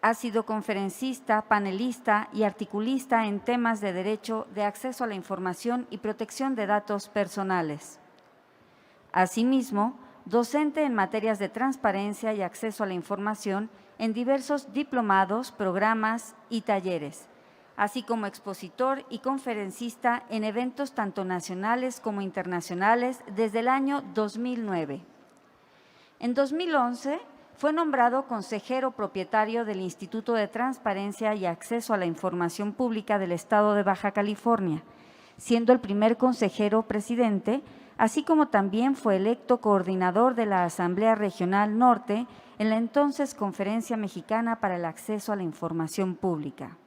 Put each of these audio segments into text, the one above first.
Ha sido conferencista, panelista y articulista en temas de derecho de acceso a la información y protección de datos personales. Asimismo, docente en materias de transparencia y acceso a la información en diversos diplomados, programas y talleres, así como expositor y conferencista en eventos tanto nacionales como internacionales desde el año 2009. En 2011, fue nombrado consejero propietario del Instituto de Transparencia y Acceso a la Información Pública del Estado de Baja California, siendo el primer consejero presidente, así como también fue electo coordinador de la Asamblea Regional Norte en la entonces Conferencia Mexicana para el Acceso a la Información Pública.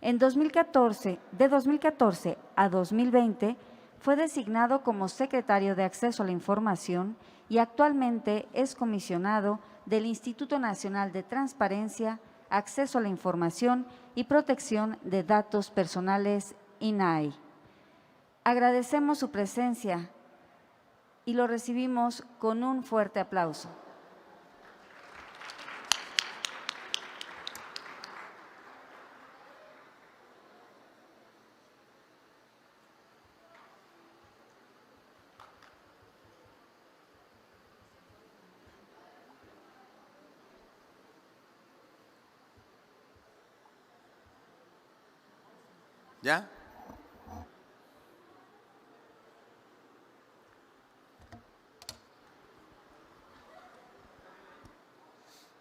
De 2014 a 2020, fue designado como secretario de Acceso a la Información y actualmente es comisionado del Instituto Nacional de Transparencia, Acceso a la Información y Protección de Datos Personales, INAI. Agradecemos su presencia y lo recibimos con un fuerte aplauso. ¿Ya?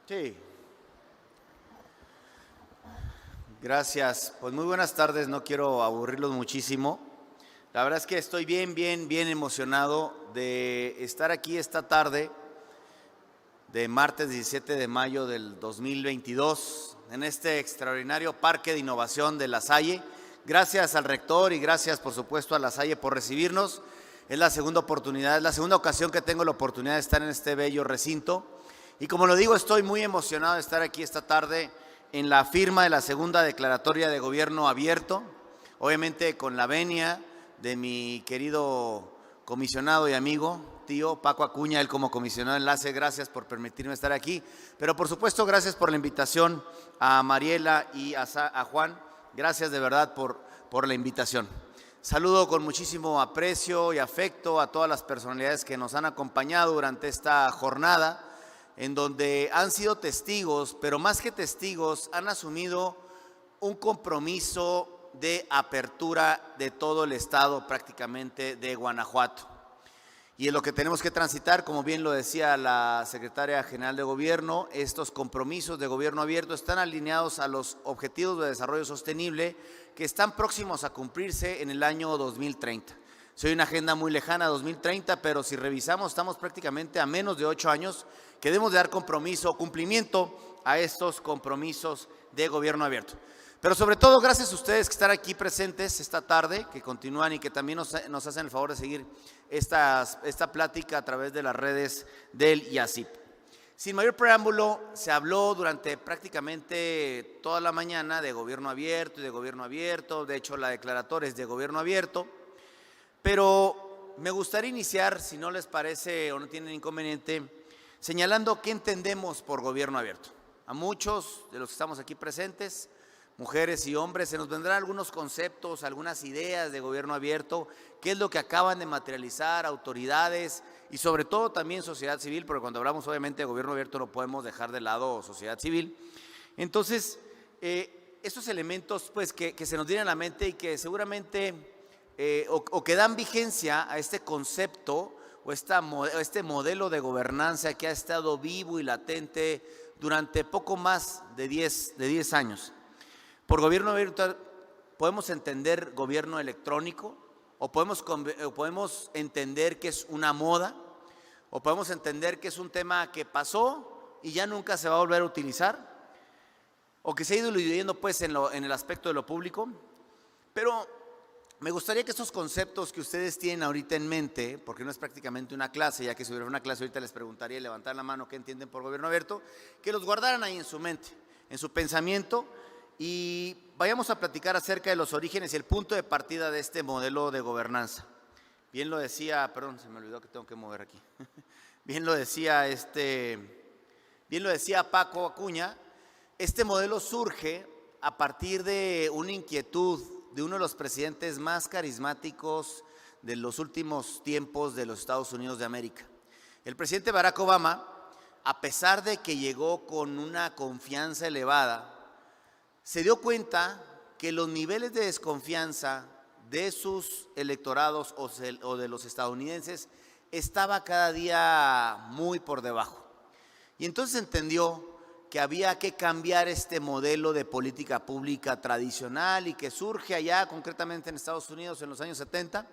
Sí. Gracias. Pues muy buenas tardes, no quiero aburrirlos muchísimo. La verdad es que estoy bien emocionado de estar aquí esta tarde de martes 17 de mayo del 2022 en este extraordinario Parque de Innovación de La Salle. Gracias al rector y gracias, por supuesto, a La Salle por recibirnos. Es la segunda oportunidad, es la segunda ocasión que tengo la oportunidad de estar en este bello recinto. Y como lo digo, estoy muy emocionado de estar aquí esta tarde en la firma de la segunda declaratoria de gobierno abierto, obviamente con la venia de mi querido comisionado y amigo, tío Paco Acuña, él como comisionado de enlace. Gracias por permitirme estar aquí, pero por supuesto gracias por la invitación a Mariela y a Juan. Gracias de verdad por la invitación. Saludo con muchísimo aprecio y afecto a todas las personalidades que nos han acompañado durante esta jornada, en donde han sido testigos, pero más que testigos, han asumido un compromiso de apertura de todo el estado prácticamente de Guanajuato. Y en lo que tenemos que transitar, como bien lo decía la secretaria general de gobierno, estos compromisos de gobierno abierto están alineados a los objetivos de desarrollo sostenible que están próximos a cumplirse en el año 2030. Soy una agenda muy lejana, 2030, pero si revisamos, estamos prácticamente a menos de 8 años que debemos de dar cumplimiento a estos compromisos de gobierno abierto. Pero sobre todo, gracias a ustedes que están aquí presentes esta tarde, que continúan y que también nos hacen el favor de seguir esta plática a través de las redes del IACIP. Sin mayor preámbulo, se habló durante prácticamente toda la mañana de gobierno abierto y de gobierno abierto. De hecho, la declaratoria es de gobierno abierto. Pero me gustaría iniciar, si no les parece o no tienen inconveniente, señalando qué entendemos por gobierno abierto. A muchos de los que estamos aquí presentes, mujeres y hombres, se nos vendrán algunos conceptos, algunas ideas de gobierno abierto, qué es lo que acaban de materializar autoridades y sobre todo también sociedad civil, porque cuando hablamos obviamente de gobierno abierto no podemos dejar de lado sociedad civil. Entonces, estos elementos pues que se nos vienen a la mente y que seguramente o que dan vigencia a este concepto o este modelo de gobernanza que ha estado vivo y latente durante poco más de 10 años. Por gobierno abierto podemos entender gobierno electrónico, o podemos entender que es una moda, o podemos entender que es un tema que pasó y ya nunca se va a volver a utilizar, o que se ha ido diluyendo pues en el aspecto de lo público. Pero me gustaría que estos conceptos que ustedes tienen ahorita en mente, porque no es prácticamente una clase, ya que si hubiera una clase ahorita les preguntaría y levantar la mano qué entienden por gobierno abierto, que los guardaran ahí en su mente, en su pensamiento, y vayamos a platicar acerca de los orígenes y el punto de partida de este modelo de gobernanza. Bien lo decía, perdón, se me olvidó que tengo que mover aquí. Bien lo decía Paco Acuña, Este modelo surge a partir de una inquietud de uno de los presidentes más carismáticos de los últimos tiempos de los Estados Unidos de América. El presidente Barack Obama, a pesar de que llegó con una confianza elevada, se dio cuenta que los niveles de desconfianza de sus electorados o de los estadounidenses estaba cada día muy por debajo. Y entonces entendió que había que cambiar este modelo de política pública tradicional y que surge allá concretamente en Estados Unidos en los años 70,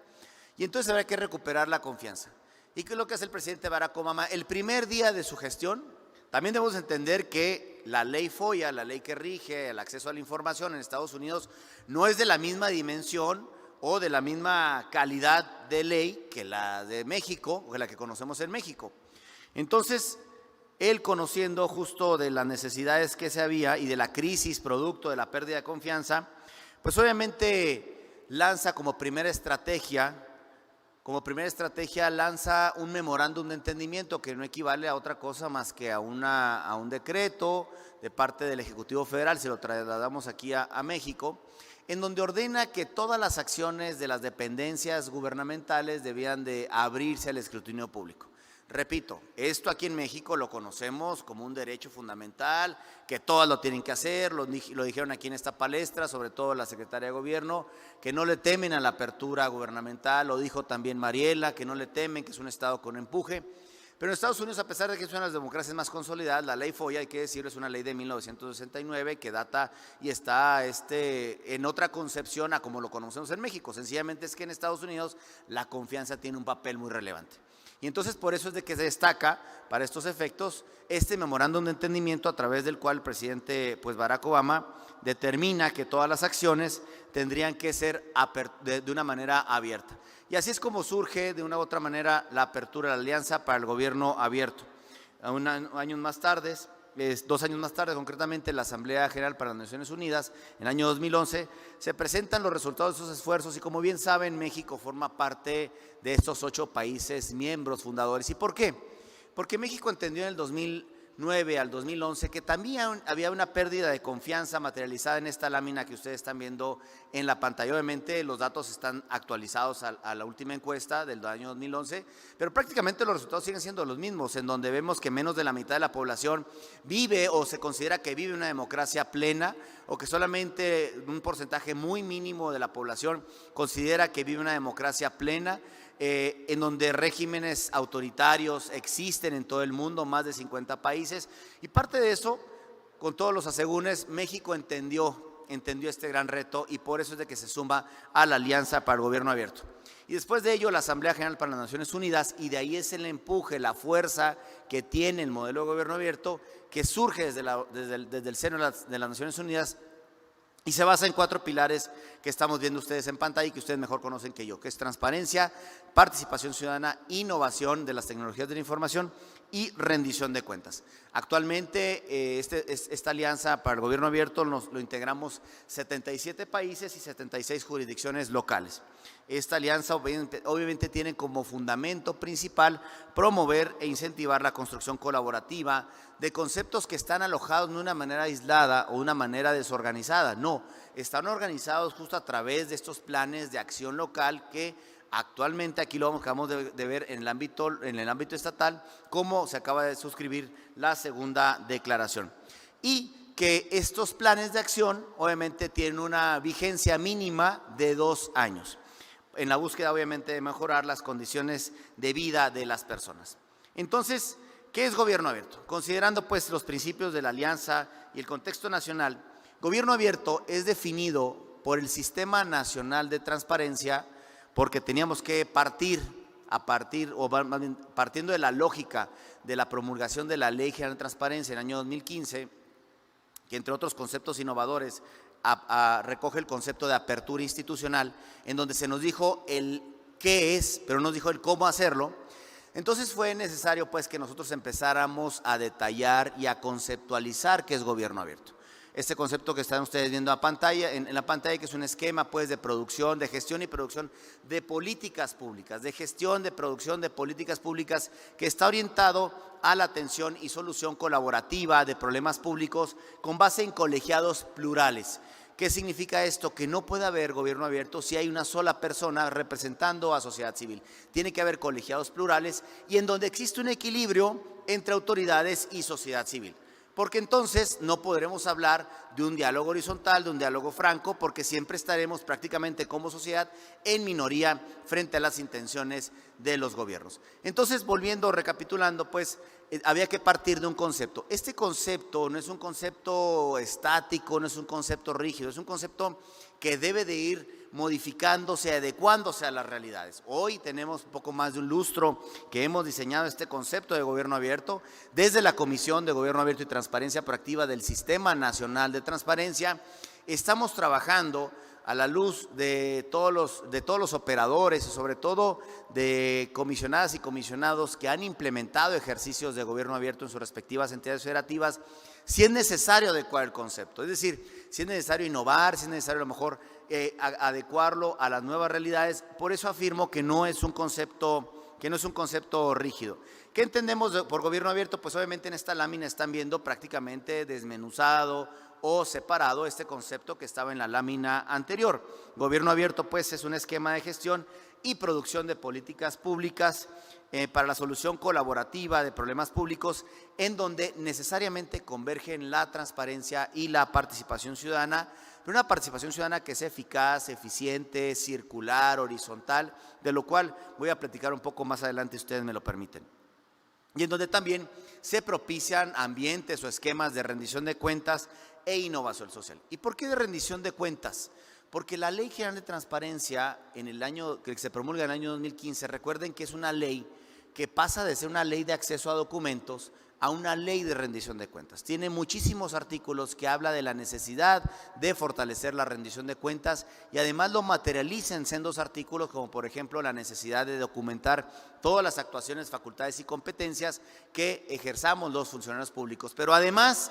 y entonces había que recuperar la confianza. ¿Y qué es lo que hace el presidente Barack Obama? El primer día de su gestión, también debemos entender que la ley FOIA, la ley que rige el acceso a la información en Estados Unidos, no es de la misma dimensión o de la misma calidad de ley que la de México, o que la que conocemos en México. Entonces, él, conociendo justo de las necesidades que se había y de la crisis producto de la pérdida de confianza, pues obviamente lanza como primera estrategia lanza un memorándum de entendimiento que no equivale a otra cosa más que a un decreto de parte del Ejecutivo Federal, se lo trasladamos aquí a México, en donde ordena que todas las acciones de las dependencias gubernamentales debían de abrirse al escrutinio público. Repito, esto aquí en México lo conocemos como un derecho fundamental, que todas lo tienen que hacer, lo dijeron aquí en esta palestra, sobre todo la secretaria de Gobierno, que no le temen a la apertura gubernamental, lo dijo también Mariela, que no le temen, que es un Estado con empuje. Pero en Estados Unidos, a pesar de que es una de las democracias más consolidadas, la ley FOIA, hay que decirlo, es una ley de 1969 que data y está en otra concepción a como lo conocemos en México. Sencillamente es que en Estados Unidos la confianza tiene un papel muy relevante. Y entonces por eso es de que se destaca para estos efectos este memorándum de entendimiento a través del cual el presidente Barack Obama determina que todas las acciones tendrían que ser de una manera abierta. Y así es como surge de una u otra manera la apertura de la Alianza para el Gobierno Abierto. 2 años más tarde, concretamente en la Asamblea General para las Naciones Unidas, en el año 2011, se presentan los resultados de esos esfuerzos y, como bien saben, México forma parte de estos 8 países miembros fundadores. ¿Y por qué? Porque México entendió en el 2009 al 2011 que también había una pérdida de confianza materializada en esta lámina que ustedes están viendo en la pantalla. Obviamente los datos están actualizados a la última encuesta del año 2011, pero prácticamente los resultados siguen siendo los mismos, en donde vemos que menos de la mitad de la población vive o se considera que vive una democracia plena, o que solamente un porcentaje muy mínimo de la población considera que vive una democracia plena, en donde regímenes autoritarios existen en todo el mundo, más de 50 países, y parte de eso, con todos los asegúnes, México entendió este gran reto, y por eso es de que se suma a la Alianza para el Gobierno Abierto. Y después de ello, la Asamblea General para las Naciones Unidas, y de ahí es el empuje, la fuerza que tiene el modelo de gobierno abierto, que surge desde el seno de las Naciones Unidas, y se basa en 4 pilares que estamos viendo ustedes en pantalla y que ustedes mejor conocen que yo, que es transparencia, participación ciudadana, innovación de las tecnologías de la información y rendición de cuentas. Actualmente esta alianza para el gobierno abierto lo integramos 77 países y 76 jurisdicciones locales. Esta alianza obviamente tiene como fundamento principal promover e incentivar la construcción colaborativa de conceptos que están alojados de una manera aislada o una manera desorganizada. No, están organizados justo a través de estos planes de acción local que actualmente aquí lo acabamos de ver en el ámbito estatal, como se acaba de suscribir la segunda declaración. Y que estos planes de acción obviamente tienen una vigencia mínima de 2 años, en la búsqueda obviamente de mejorar las condiciones de vida de las personas. Entonces, ¿qué es gobierno abierto? Considerando pues los principios de la alianza y el contexto nacional, gobierno abierto es definido por el Sistema Nacional de Transparencia, porque teníamos que partiendo de la lógica de la promulgación de la Ley General de Transparencia en el año 2015, que entre otros conceptos innovadores recoge el concepto de apertura institucional, en donde se nos dijo el qué es, pero no nos dijo el cómo hacerlo. Entonces fue necesario pues que nosotros empezáramos a detallar y a conceptualizar qué es gobierno abierto. Este concepto que están ustedes viendo en la pantalla, que es un esquema pues de producción, de gestión y producción de políticas públicas, de gestión, de producción de políticas públicas, que está orientado a la atención y solución colaborativa de problemas públicos con base en colegiados plurales. ¿Qué significa esto? Que no puede haber gobierno abierto si hay una sola persona representando a sociedad civil. Tiene que haber colegiados plurales y en donde existe un equilibrio entre autoridades y sociedad civil. Porque entonces no podremos hablar de un diálogo horizontal, de un diálogo franco, porque siempre estaremos prácticamente como sociedad en minoría frente a las intenciones de los gobiernos. Entonces, volviendo, recapitulando, pues había que partir de un concepto. Este concepto no es un concepto estático, no es un concepto rígido, es un concepto que debe de ir modificándose, adecuándose a las realidades. Hoy tenemos un poco más de un lustro que hemos diseñado este concepto de gobierno abierto desde la Comisión de Gobierno Abierto y Transparencia Proactiva del Sistema Nacional de Transparencia. Estamos trabajando a la luz de todos los operadores y sobre todo de comisionadas y comisionados que han implementado ejercicios de gobierno abierto en sus respectivas entidades federativas, si es necesario adecuar el concepto, es decir, si es necesario innovar, si es necesario a lo mejor adecuarlo a las nuevas realidades. Por eso afirmo que no es un concepto rígido. ¿Qué entendemos por gobierno abierto? Pues obviamente en esta lámina están viendo prácticamente desmenuzado o separado este concepto que estaba en la lámina anterior. Gobierno abierto pues es un esquema de gestión y producción de políticas públicas para la solución colaborativa de problemas públicos en donde necesariamente convergen la transparencia y la participación ciudadana, pero una participación ciudadana que sea eficaz, eficiente, circular, horizontal, de lo cual voy a platicar un poco más adelante si ustedes me lo permiten. Y en donde también se propician ambientes o esquemas de rendición de cuentas e innovación social. ¿Y por qué de rendición de cuentas? Porque la Ley General de Transparencia que se promulga en el año 2015, recuerden que es una ley que pasa de ser una ley de acceso a documentos a una ley de rendición de cuentas. Tiene muchísimos artículos que habla de la necesidad de fortalecer la rendición de cuentas y además lo materializa en sendos artículos como por ejemplo la necesidad de documentar todas las actuaciones, facultades y competencias que ejerzamos los funcionarios públicos. Pero además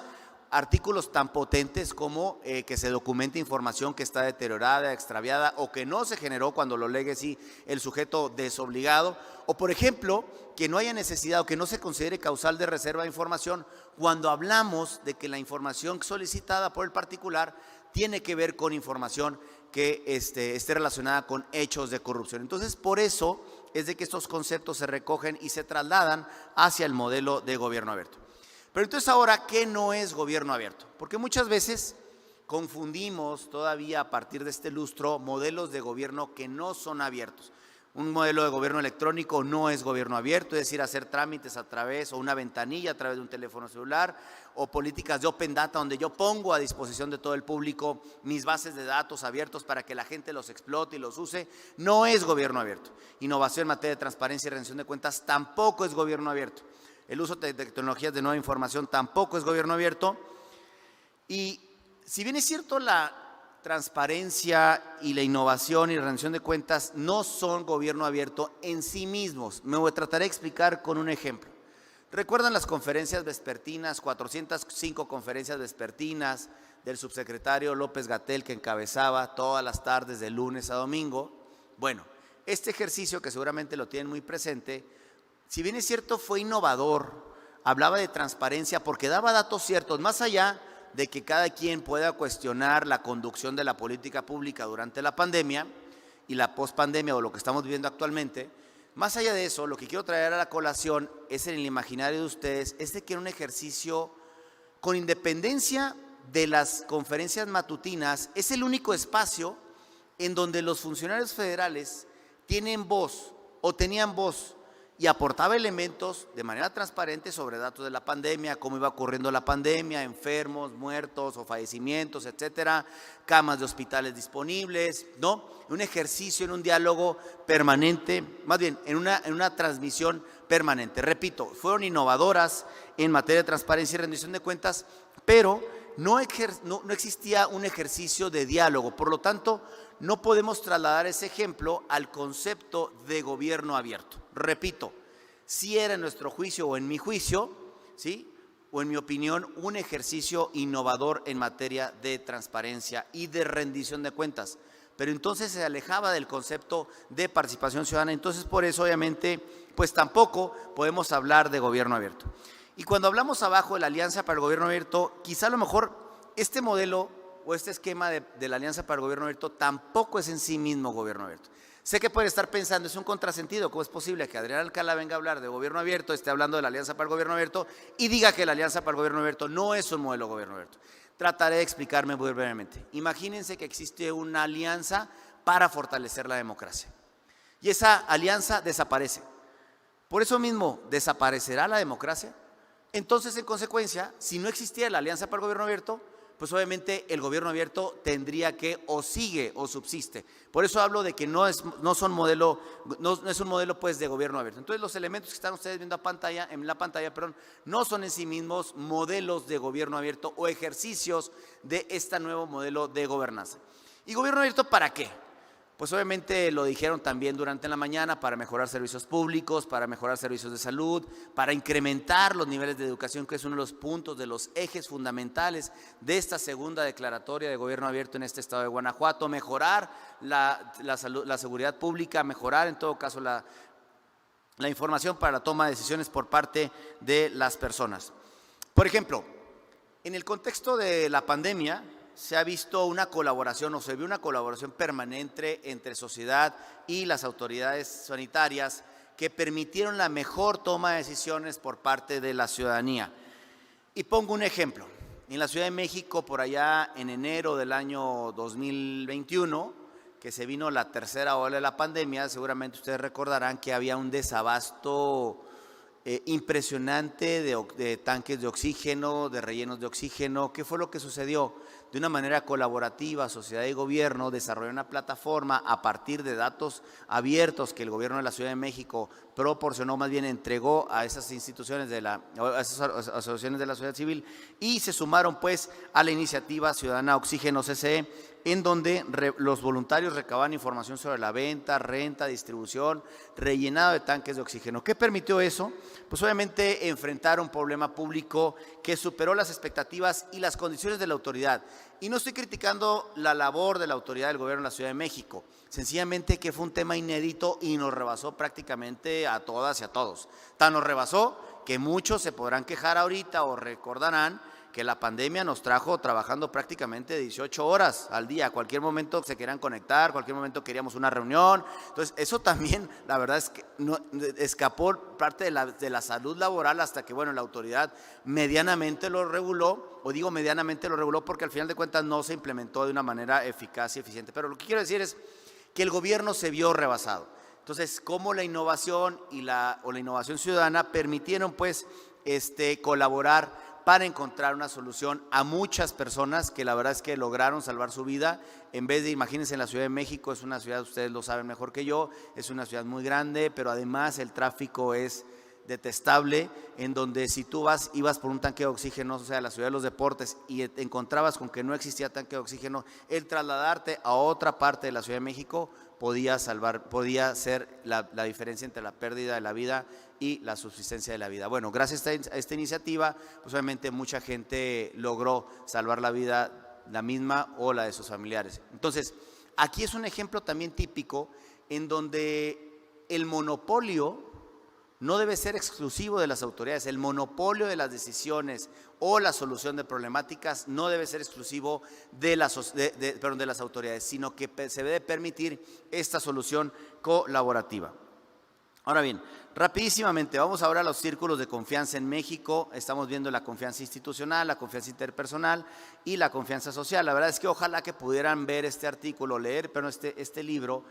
artículos tan potentes como que se documente información que está deteriorada, extraviada o que no se generó cuando lo legue sí el sujeto desobligado, o por ejemplo que no haya necesidad o que no se considere causal de reserva de información cuando hablamos de que la información solicitada por el particular tiene que ver con información que esté relacionada con hechos de corrupción. Entonces, por eso es de que estos conceptos se recogen y se trasladan hacia el modelo de gobierno abierto. Pero entonces ahora, ¿qué no es gobierno abierto? Porque muchas veces confundimos todavía a partir de este lustro modelos de gobierno que no son abiertos. Un modelo de gobierno electrónico no es gobierno abierto, es decir, hacer trámites a través o una ventanilla a través de un teléfono celular o políticas de open data donde yo pongo a disposición de todo el público mis bases de datos abiertos para que la gente los explote y los use. No es gobierno abierto. Innovación en materia de transparencia y rendición de cuentas tampoco es gobierno abierto. El uso de tecnologías de nueva información tampoco es gobierno abierto. Y si bien es cierto, la transparencia y la innovación y rendición de cuentas no son gobierno abierto en sí mismos. Trataré de explicar con un ejemplo. ¿Recuerdan las conferencias vespertinas, 405 conferencias vespertinas del subsecretario López-Gatell que encabezaba todas las tardes de lunes a domingo? Bueno, este ejercicio que seguramente lo tienen muy presente, si bien es cierto fue innovador, hablaba de transparencia porque daba datos ciertos, más allá de que cada quien pueda cuestionar la conducción de la política pública durante la pandemia y la pospandemia o lo que estamos viviendo actualmente. Más allá de eso, lo que quiero traer a la colación es en el imaginario de ustedes, es de que era un ejercicio con independencia de las conferencias matutinas, es el único espacio en donde los funcionarios federales tienen voz o tenían voz y aportaba elementos de manera transparente sobre datos de la pandemia, cómo iba ocurriendo la pandemia, enfermos, muertos o fallecimientos, etcétera, camas de hospitales disponibles, ¿no? Un ejercicio en un diálogo permanente, más bien en una transmisión permanente. Repito, fueron innovadoras en materia de transparencia y rendición de cuentas, pero no existía un ejercicio de diálogo, por lo tanto, no podemos trasladar ese ejemplo al concepto de gobierno abierto. Repito, si era en nuestro juicio o en mi juicio, ¿sí?, o en mi opinión, un ejercicio innovador en materia de transparencia y de rendición de cuentas. pero entonces se alejaba del concepto de participación ciudadana. Entonces, por eso, obviamente, pues tampoco podemos hablar de gobierno abierto. Y cuando hablamos abajo de la Alianza para el Gobierno Abierto, quizá a lo mejor este modelo o este esquema de la Alianza para el Gobierno Abierto tampoco es en sí mismo gobierno abierto. Sé que pueden estar pensando, es un contrasentido, ¿cómo es posible que Adrián Alcalá venga a hablar de gobierno abierto, esté hablando de la Alianza para el Gobierno Abierto y diga que la Alianza para el Gobierno Abierto no es un modelo de gobierno abierto? Trataré de explicarme muy brevemente. Imagínense que existe una alianza para fortalecer la democracia y esa alianza desaparece. Por eso mismo, ¿desaparecerá la democracia? Entonces, en consecuencia, si no existiera la Alianza para el Gobierno Abierto, pues obviamente el gobierno abierto tendría que o sigue o subsiste. Por eso hablo de que no es un modelo pues de gobierno abierto. Entonces los elementos que están ustedes viendo en la pantalla, no son en sí mismos modelos de gobierno abierto o ejercicios de este nuevo modelo de gobernanza. ¿Y gobierno abierto para qué? Pues obviamente lo dijeron también durante la mañana, para mejorar servicios públicos, para mejorar servicios de salud, para incrementar los niveles de educación, que es uno de los puntos, de los ejes fundamentales de esta segunda declaratoria de gobierno abierto en este estado de Guanajuato, mejorar la seguridad pública, mejorar en todo caso la información para la toma de decisiones por parte de las personas. Por ejemplo, en el contexto de la pandemia, se ha visto una colaboración o se vio una colaboración permanente entre sociedad y las autoridades sanitarias que permitieron la mejor toma de decisiones por parte de la ciudadanía. Y pongo un ejemplo. En la Ciudad de México, por allá en enero del año 2021, que se vino la tercera ola de la pandemia, seguramente ustedes recordarán que había un desabasto impresionante de tanques de oxígeno, de rellenos de oxígeno. ¿Qué fue lo que sucedió? De una manera colaborativa, sociedad y gobierno desarrolló una plataforma a partir de datos abiertos que el gobierno de la Ciudad de México proporcionó, más bien entregó a esas instituciones, a esas asociaciones de la sociedad civil, y se sumaron pues a la iniciativa ciudadana Oxígeno CCE, en donde los voluntarios recababan información sobre la venta, renta, distribución, rellenado de tanques de oxígeno. ¿Qué permitió eso? Pues obviamente enfrentar un problema público que superó las expectativas y las condiciones de la autoridad. Y no estoy criticando la labor de la autoridad del gobierno de la Ciudad de México, sencillamente que fue un tema inédito y nos rebasó prácticamente a todas y a todos. Tan nos rebasó que muchos se podrán quejar ahorita o recordarán que la pandemia nos trajo trabajando prácticamente 18 horas al día. A cualquier momento se querían conectar, cualquier momento queríamos una reunión. Entonces, eso también, la verdad es que no, escapó parte de la salud laboral hasta que, bueno, la autoridad medianamente lo reguló, o digo medianamente lo reguló porque al final de cuentas no se implementó de una manera eficaz y eficiente. Pero lo que quiero decir es que el gobierno se vio rebasado. Entonces, cómo la innovación o la innovación ciudadana permitieron pues colaborar para encontrar una solución a muchas personas que la verdad es que lograron salvar su vida. En vez de, imagínense, en la Ciudad de México, es una ciudad, ustedes lo saben mejor que yo, es una ciudad muy grande, pero además el tráfico es detestable, en donde si tú ibas por un tanque de oxígeno, o sea, la ciudad de los deportes, y te encontrabas con que no existía tanque de oxígeno, el trasladarte a otra parte de la Ciudad de México podía ser la diferencia entre la pérdida de la vida y la subsistencia de la vida. Bueno, gracias a esta iniciativa, pues obviamente mucha gente logró salvar la vida, la misma o la de sus familiares. Entonces, aquí es un ejemplo también típico en donde el monopolio no debe ser exclusivo de las autoridades. El monopolio de las decisiones o la solución de problemáticas no debe ser exclusivo de las autoridades, sino que se debe permitir esta solución colaborativa. Ahora bien, rapidísimamente, vamos ahora a los círculos de confianza en México. Estamos viendo la confianza institucional, la confianza interpersonal y la confianza social. La verdad es que ojalá que pudieran ver este artículo, leer, pero este libro,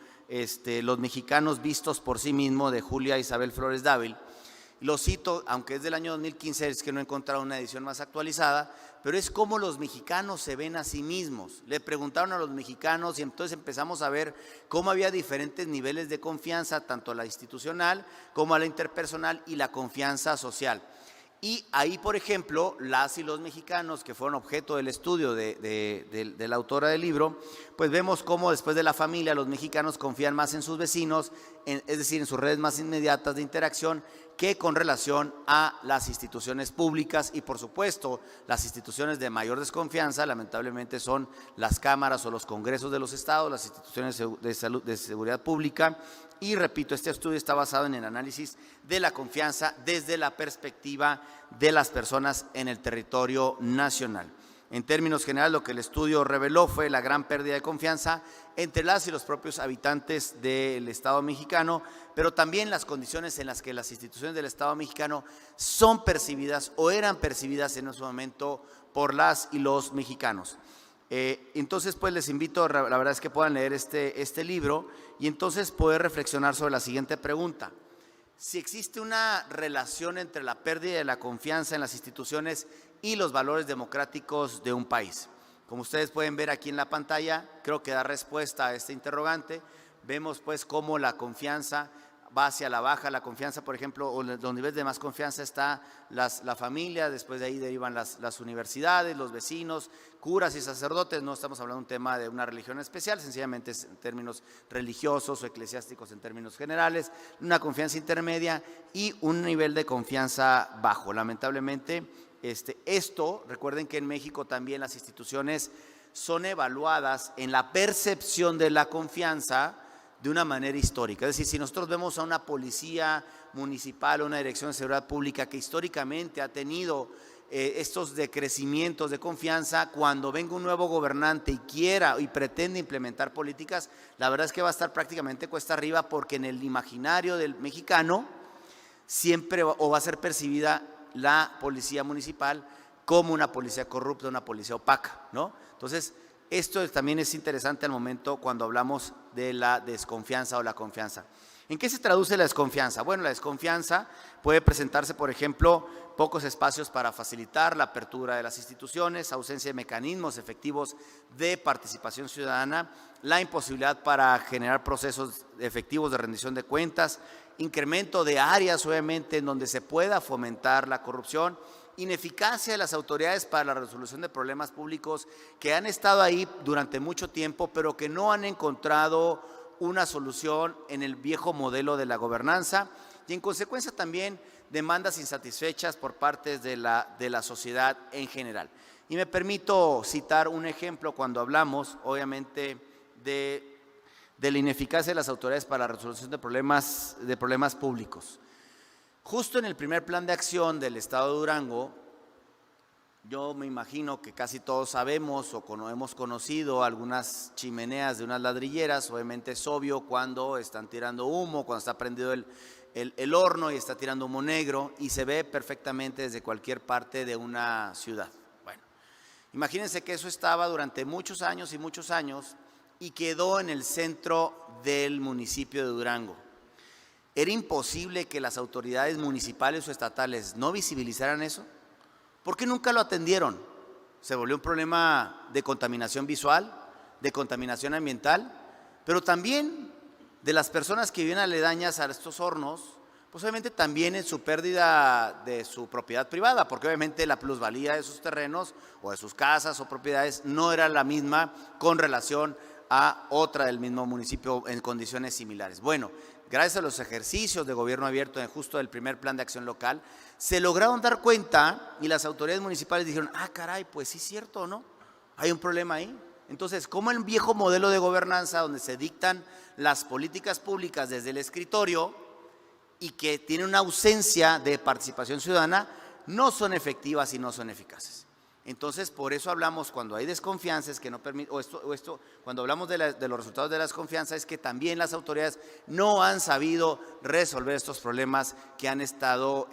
Los mexicanos vistos por sí mismos, de Julia Isabel Flores Dávil. Lo cito, aunque es del año 2015, es que no he encontrado una edición más actualizada, pero es cómo los mexicanos se ven a sí mismos. Le preguntaron a los mexicanos y entonces empezamos a ver cómo había diferentes niveles de confianza, tanto a la institucional como a la interpersonal y la confianza social. Y ahí, por ejemplo, las y los mexicanos que fueron objeto del estudio de la autora del libro, pues vemos cómo después de la familia los mexicanos confían más en sus vecinos, es decir, en sus redes más inmediatas de interacción, que con relación a las instituciones públicas y, por supuesto, las instituciones de mayor desconfianza, lamentablemente, son las cámaras o los congresos de los estados, las instituciones de salud, de seguridad pública. Y repito, este estudio está basado en el análisis de la confianza desde la perspectiva de las personas en el territorio nacional. En términos generales, lo que el estudio reveló fue la gran pérdida de confianza entre las y los propios habitantes del Estado mexicano, pero también las condiciones en las que las instituciones del Estado mexicano son percibidas o eran percibidas en ese momento por las y los mexicanos. Entonces, pues les invito, la verdad es que puedan leer este libro y entonces poder reflexionar sobre la siguiente pregunta. Si existe una relación entre la pérdida de la confianza en las instituciones y los valores democráticos de un país. Como ustedes pueden ver aquí en la pantalla, creo que da respuesta a este interrogante. Vemos pues cómo la confianza va hacia la baja, la confianza, por ejemplo, o los niveles de más confianza está la familia, después de ahí derivan las universidades, los vecinos, curas y sacerdotes. No estamos hablando de un tema de una religión especial, sencillamente es en términos religiosos o eclesiásticos en términos generales, una confianza intermedia y un nivel de confianza bajo. Lamentablemente, recuerden que en México también las instituciones son evaluadas en la percepción de la confianza de una manera histórica. Es decir, si nosotros vemos a una policía municipal o una dirección de seguridad pública que históricamente ha tenido estos decrecimientos de confianza, cuando venga un nuevo gobernante y quiera y pretende implementar políticas, la verdad es que va a estar prácticamente cuesta arriba, porque en el imaginario del mexicano siempre va a ser percibida la policía municipal como una policía corrupta, una policía opaca, ¿no? Entonces, esto también es interesante al momento cuando hablamos de la desconfianza o la confianza. ¿En qué se traduce la desconfianza? Bueno, la desconfianza puede presentarse, por ejemplo, pocos espacios para facilitar la apertura de las instituciones, ausencia de mecanismos efectivos de participación ciudadana, la imposibilidad para generar procesos efectivos de rendición de cuentas, incremento de áreas, obviamente, en donde se pueda fomentar la corrupción, ineficacia de las autoridades para la resolución de problemas públicos que han estado ahí durante mucho tiempo, pero que no han encontrado una solución en el viejo modelo de la gobernanza, y en consecuencia también demandas insatisfechas por parte de la sociedad en general. Y me permito citar un ejemplo cuando hablamos, obviamente, de la ineficacia de las autoridades para la resolución de problemas públicos. Justo en el primer plan de acción del Estado de Durango, yo me imagino que casi todos sabemos o hemos conocido algunas chimeneas de unas ladrilleras. Obviamente es obvio cuando están tirando humo, cuando está prendido el horno y está tirando humo negro, y se ve perfectamente desde cualquier parte de una ciudad. Bueno, imagínense que eso estaba durante muchos años y quedó en el centro del municipio de Durango. ¿Era imposible que las autoridades municipales o estatales no visibilizaran eso? ¿Por qué nunca lo atendieron? Se volvió un problema de contaminación visual, de contaminación ambiental, pero también de las personas que viven aledañas a estos hornos, pues obviamente también en su pérdida de su propiedad privada, porque obviamente la plusvalía de sus terrenos o de sus casas o propiedades no era la misma con relación a otra del mismo municipio en condiciones similares. Bueno, gracias a los ejercicios de gobierno abierto en justo del primer plan de acción local, se lograron dar cuenta y las autoridades municipales dijeron, caray, pues sí es cierto, ¿no? Hay un problema ahí. Entonces, como el viejo modelo de gobernanza donde se dictan las políticas públicas desde el escritorio y que tiene una ausencia de participación ciudadana, no son efectivas y no son eficaces. Entonces, por eso hablamos cuando hay desconfianzas que no permiten, cuando hablamos de los resultados de la desconfianza, es que también las autoridades no han sabido resolver estos problemas que han estado,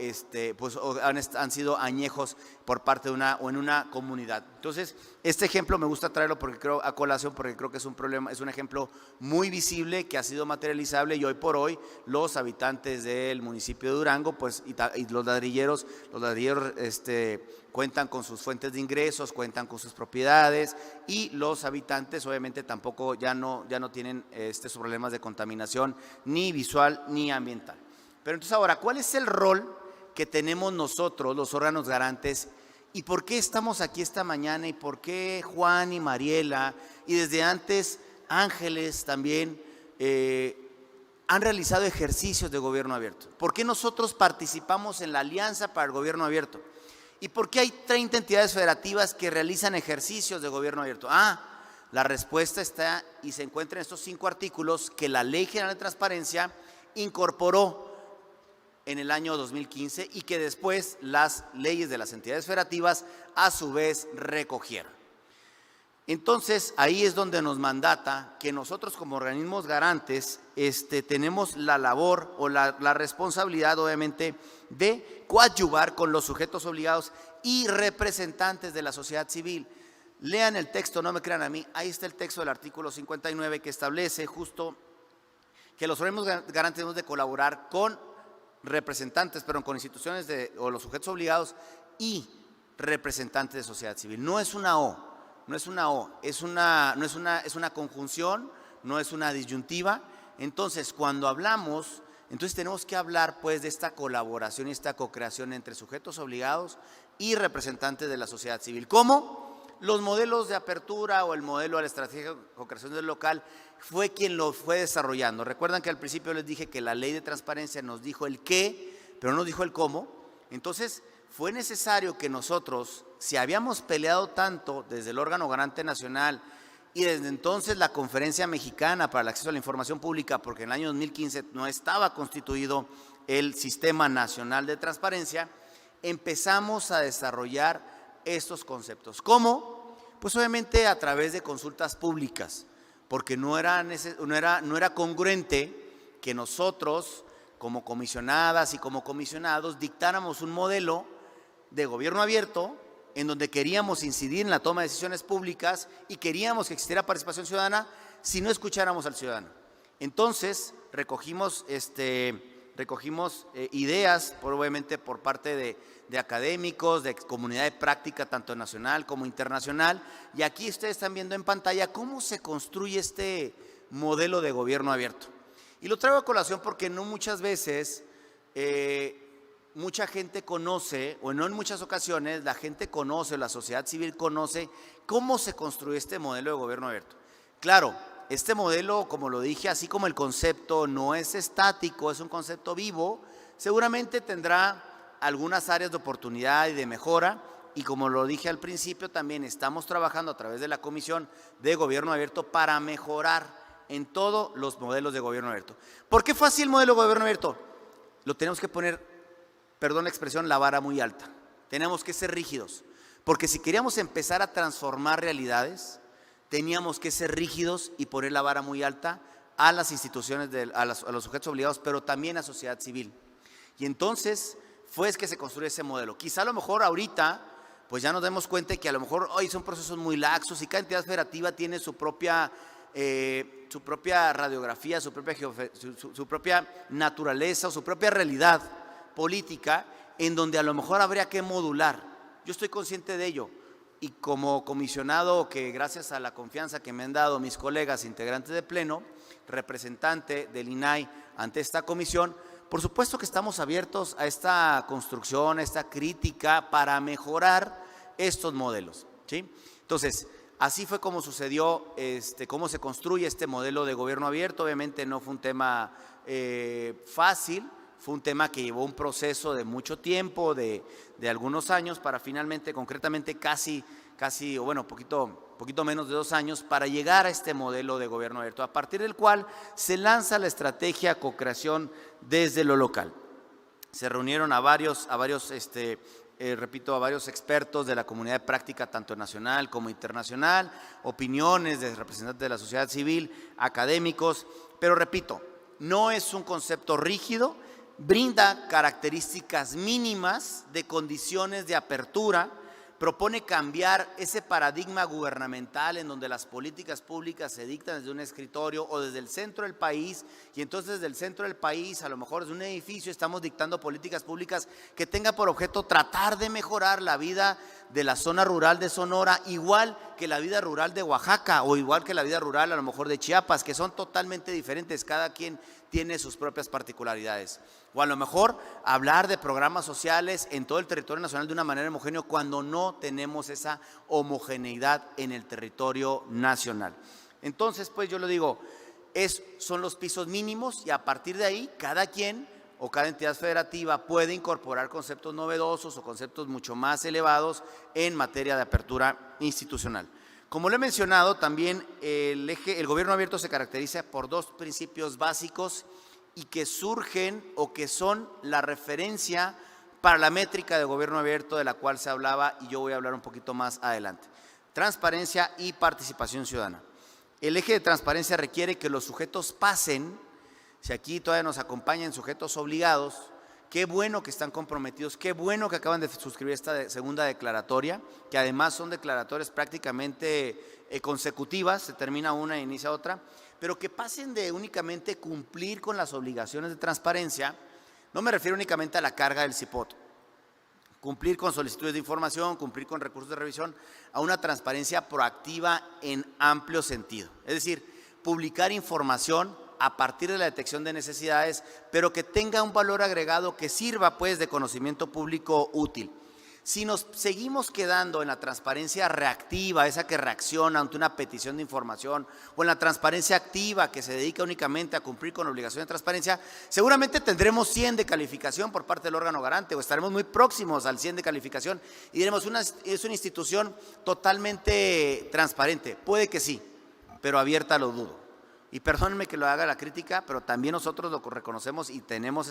han sido añejos por parte de una comunidad. Entonces, este ejemplo me gusta traerlo porque creo que es un problema, es un ejemplo muy visible que ha sido materializable, y hoy por hoy los habitantes del municipio de Durango, pues, y los ladrilleros, cuentan con sus fuentes de ingresos, cuentan con sus propiedades, y los habitantes obviamente tampoco ya no tienen estos problemas de contaminación ni visual ni ambiental. Pero entonces ahora, ¿cuál es el rol que tenemos nosotros, los órganos garantes, y por qué estamos aquí esta mañana, y por qué Juan y Mariela, y desde antes Ángeles también, han realizado ejercicios de gobierno abierto? ¿Por qué nosotros participamos en la Alianza para el Gobierno Abierto? ¿Y por qué hay 30 entidades federativas que realizan ejercicios de gobierno abierto? La respuesta está y se encuentra en estos 5 artículos que la Ley General de Transparencia incorporó en el año 2015 y que después las leyes de las entidades federativas a su vez recogieron. Entonces, ahí es donde nos mandata que nosotros como organismos garantes tenemos la labor o la responsabilidad, obviamente, de coadyuvar con los sujetos obligados y representantes de la sociedad civil. Lean el texto, no me crean a mí, ahí está el texto del artículo 59 que establece justo que los organismos garantes debemos de colaborar con representantes, pero con instituciones o los sujetos obligados y representantes de sociedad civil. No es una O. No es una O, es una conjunción, no es una disyuntiva. Entonces, cuando hablamos, entonces tenemos que hablar pues de esta colaboración y esta co-creación entre sujetos obligados y representantes de la sociedad civil. ¿Cómo? Los modelos de apertura o el modelo de la estrategia de co-creación del local fue quien lo fue desarrollando. Recuerdan que al principio les dije que la ley de transparencia nos dijo el qué, pero no nos dijo el cómo. Entonces, fue necesario que nosotros, si habíamos peleado tanto desde el órgano garante nacional y desde entonces la Conferencia Mexicana para el Acceso a la Información Pública, porque en el año 2015 no estaba constituido el Sistema Nacional de Transparencia, empezamos a desarrollar estos conceptos. ¿Cómo? Pues obviamente a través de consultas públicas, porque no era congruente que nosotros, como comisionadas y como comisionados, dictáramos un modelo de gobierno abierto en donde queríamos incidir en la toma de decisiones públicas y queríamos que existiera participación ciudadana si no escucháramos al ciudadano. Entonces recogimos ideas, obviamente por parte de académicos, de comunidad de práctica tanto nacional como internacional, y aquí ustedes están viendo en pantalla cómo se construye este modelo de gobierno abierto. Y lo traigo a colación porque no muchas veces mucha gente conoce, o no en muchas ocasiones, la gente conoce, la sociedad civil conoce cómo se construye este modelo de gobierno abierto. Claro, este modelo, como lo dije, así como el concepto no es estático, es un concepto vivo, seguramente tendrá algunas áreas de oportunidad y de mejora, y como lo dije al principio, también estamos trabajando a través de la Comisión de Gobierno Abierto para mejorar en todos los modelos de gobierno abierto. ¿Por qué fue así el modelo de gobierno abierto? Lo tenemos que poner, perdón la expresión, la vara muy alta. Tenemos que ser rígidos, porque si queríamos empezar a transformar realidades, teníamos que ser rígidos y poner la vara muy alta a las instituciones, a los sujetos obligados, pero también a sociedad civil. Y entonces fue que se construyó ese modelo. Quizá a lo mejor ahorita, pues ya nos demos cuenta que a lo mejor hoy son procesos muy laxos y cada entidad federativa tiene su propia radiografía, su propia naturaleza, su propia realidad política, en donde a lo mejor habría que modular. Yo estoy consciente de ello, y como comisionado, que gracias a la confianza que me han dado mis colegas integrantes de pleno, representante del INAI ante esta comisión, por supuesto que estamos abiertos a esta construcción, a esta crítica para mejorar estos modelos, ¿sí? Entonces, así fue como sucedió, cómo se construye este modelo de gobierno abierto. Obviamente no fue un tema fácil, fue un tema que llevó un proceso de mucho tiempo, de algunos años, para finalmente, concretamente casi, o bueno, poquito menos de 2 años, para llegar a este modelo de gobierno abierto, a partir del cual se lanza la estrategia co-creación desde lo local. Se reunieron a varios expertos de la comunidad de práctica, tanto nacional como internacional, opiniones de representantes de la sociedad civil, académicos, pero repito, no es un concepto rígido, brinda características mínimas de condiciones de apertura, propone cambiar ese paradigma gubernamental en donde las políticas públicas se dictan desde un escritorio o desde el centro del país, y entonces desde el centro del país, a lo mejor desde un edificio, estamos dictando políticas públicas que tengan por objeto tratar de mejorar la vida de la zona rural de Sonora, igual que la vida rural de Oaxaca o igual que la vida rural a lo mejor de Chiapas, que son totalmente diferentes, cada quien tiene sus propias particularidades. O a lo mejor hablar de programas sociales en todo el territorio nacional de una manera homogénea cuando no tenemos esa homogeneidad en el territorio nacional. Entonces, pues yo lo digo, son los pisos mínimos y a partir de ahí cada quien o cada entidad federativa puede incorporar conceptos novedosos o conceptos mucho más elevados en materia de apertura institucional. Como lo he mencionado, también el gobierno abierto se caracteriza por dos principios básicos y que surgen o que son la referencia para la métrica de gobierno abierto de la cual se hablaba y yo voy a hablar un poquito más adelante. Transparencia y participación ciudadana. El eje de transparencia requiere que los sujetos pasen, si aquí todavía nos acompañan sujetos obligados, qué bueno que están comprometidos, qué bueno que acaban de suscribir esta segunda declaratoria, que además son declaratorias prácticamente consecutivas, se termina una e inicia otra, pero que pasen de únicamente cumplir con las obligaciones de transparencia, no me refiero únicamente a la carga del CIPOT, cumplir con solicitudes de información, cumplir con recursos de revisión, a una transparencia proactiva en amplio sentido. Es decir, publicar información a partir de la detección de necesidades, pero que tenga un valor agregado que sirva pues de conocimiento público útil. Si nos seguimos quedando en la transparencia reactiva, esa que reacciona ante una petición de información, o en la transparencia activa que se dedica únicamente a cumplir con obligación de transparencia, seguramente tendremos 100 de calificación por parte del órgano garante o estaremos muy próximos al 100 de calificación y diremos, es una institución totalmente transparente. Puede que sí, pero abierta lo dudo. Y perdónenme que lo haga la crítica, pero también nosotros lo reconocemos y tenemos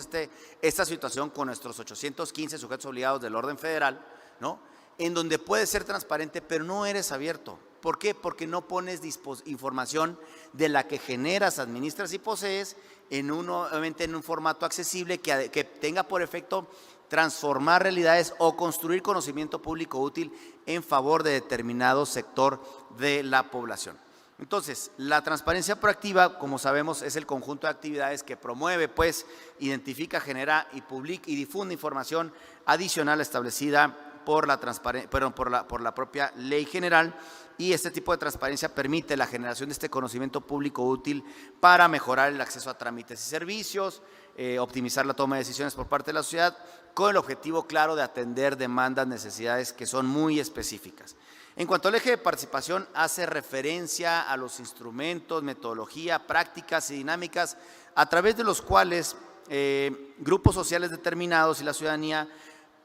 esta situación con nuestros 815 sujetos obligados del orden federal, ¿no? En donde puedes ser transparente, pero no eres abierto. ¿Por qué? Porque no pones información de la que generas, administras y posees obviamente en un formato accesible que tenga por efecto transformar realidades o construir conocimiento público útil en favor de determinado sector de la población. Entonces, la transparencia proactiva, como sabemos, es el conjunto de actividades que promueve, pues, identifica, genera y publica y difunde información adicional establecida por la propia ley general, y este tipo de transparencia permite la generación de este conocimiento público útil para mejorar el acceso a trámites y servicios, optimizar la toma de decisiones por parte de la sociedad, con el objetivo claro de atender demandas, necesidades que son muy específicas. En cuanto al eje de participación, hace referencia a los instrumentos, metodología, prácticas y dinámicas a través de los cuales grupos sociales determinados y la ciudadanía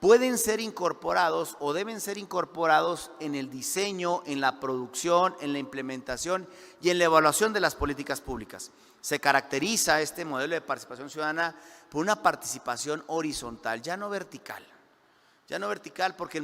pueden ser incorporados o deben ser incorporados en el diseño, en la producción, en la implementación y en la evaluación de las políticas públicas. Se caracteriza este modelo de participación ciudadana por una participación horizontal, ya no vertical. Ya no vertical, porque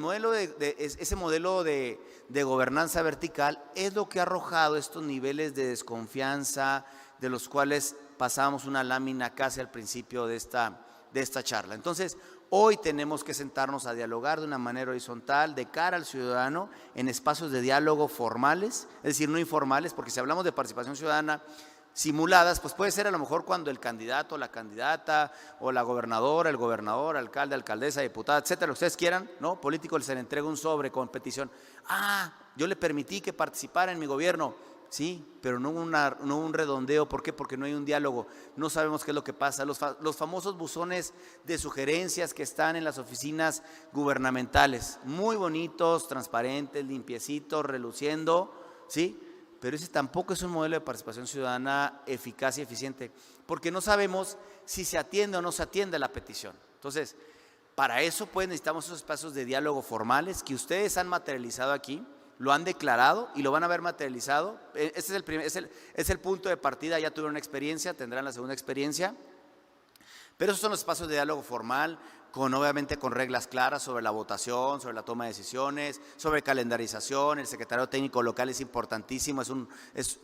ese modelo de gobernanza vertical es lo que ha arrojado estos niveles de desconfianza de los cuales pasábamos una lámina casi al principio de esta charla. Entonces, hoy tenemos que sentarnos a dialogar de una manera horizontal de cara al ciudadano en espacios de diálogo formales, es decir, no informales, porque si hablamos de participación ciudadana simuladas, pues puede ser a lo mejor cuando el candidato, la candidata o la gobernadora, el gobernador, alcalde, alcaldesa, diputada, etcétera, lo que ustedes quieran, ¿no? Político, se le entrega un sobre con petición. Yo le permití que participara en mi gobierno. Sí, pero no un redondeo. ¿Por qué? Porque no hay un diálogo. No sabemos qué es lo que pasa. Los famosos buzones de sugerencias que están en las oficinas gubernamentales, muy bonitos, transparentes, limpiecitos, reluciendo, ¿sí? Pero ese tampoco es un modelo de participación ciudadana eficaz y eficiente, porque no sabemos si se atiende o no se atiende la petición. Entonces, para eso pues necesitamos esos espacios de diálogo formales que ustedes han materializado aquí, lo han declarado y lo van a ver materializado. Este es el punto de partida, ya tuvieron una experiencia, tendrán la segunda experiencia, pero esos son los espacios de diálogo formal, obviamente con reglas claras sobre la votación, sobre la toma de decisiones, sobre calendarización. El secretario técnico local es importantísimo,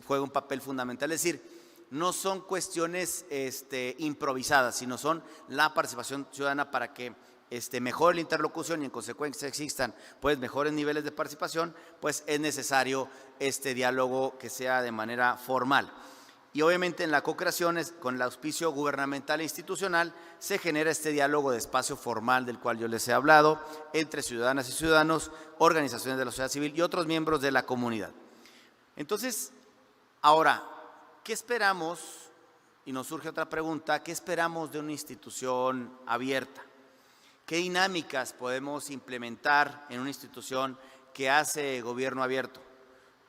juega un papel fundamental. Es decir, no son cuestiones improvisadas, sino son la participación ciudadana para que mejore la interlocución y en consecuencia existan pues mejores niveles de participación, pues es necesario este diálogo que sea de manera formal. Y obviamente en la co-creación, con el auspicio gubernamental e institucional, se genera este diálogo de espacio formal del cual yo les he hablado, entre ciudadanas y ciudadanos, organizaciones de la sociedad civil y otros miembros de la comunidad. Entonces, ahora, ¿qué esperamos? Y nos surge otra pregunta, ¿qué esperamos de una institución abierta? ¿Qué dinámicas podemos implementar en una institución que hace gobierno abierto?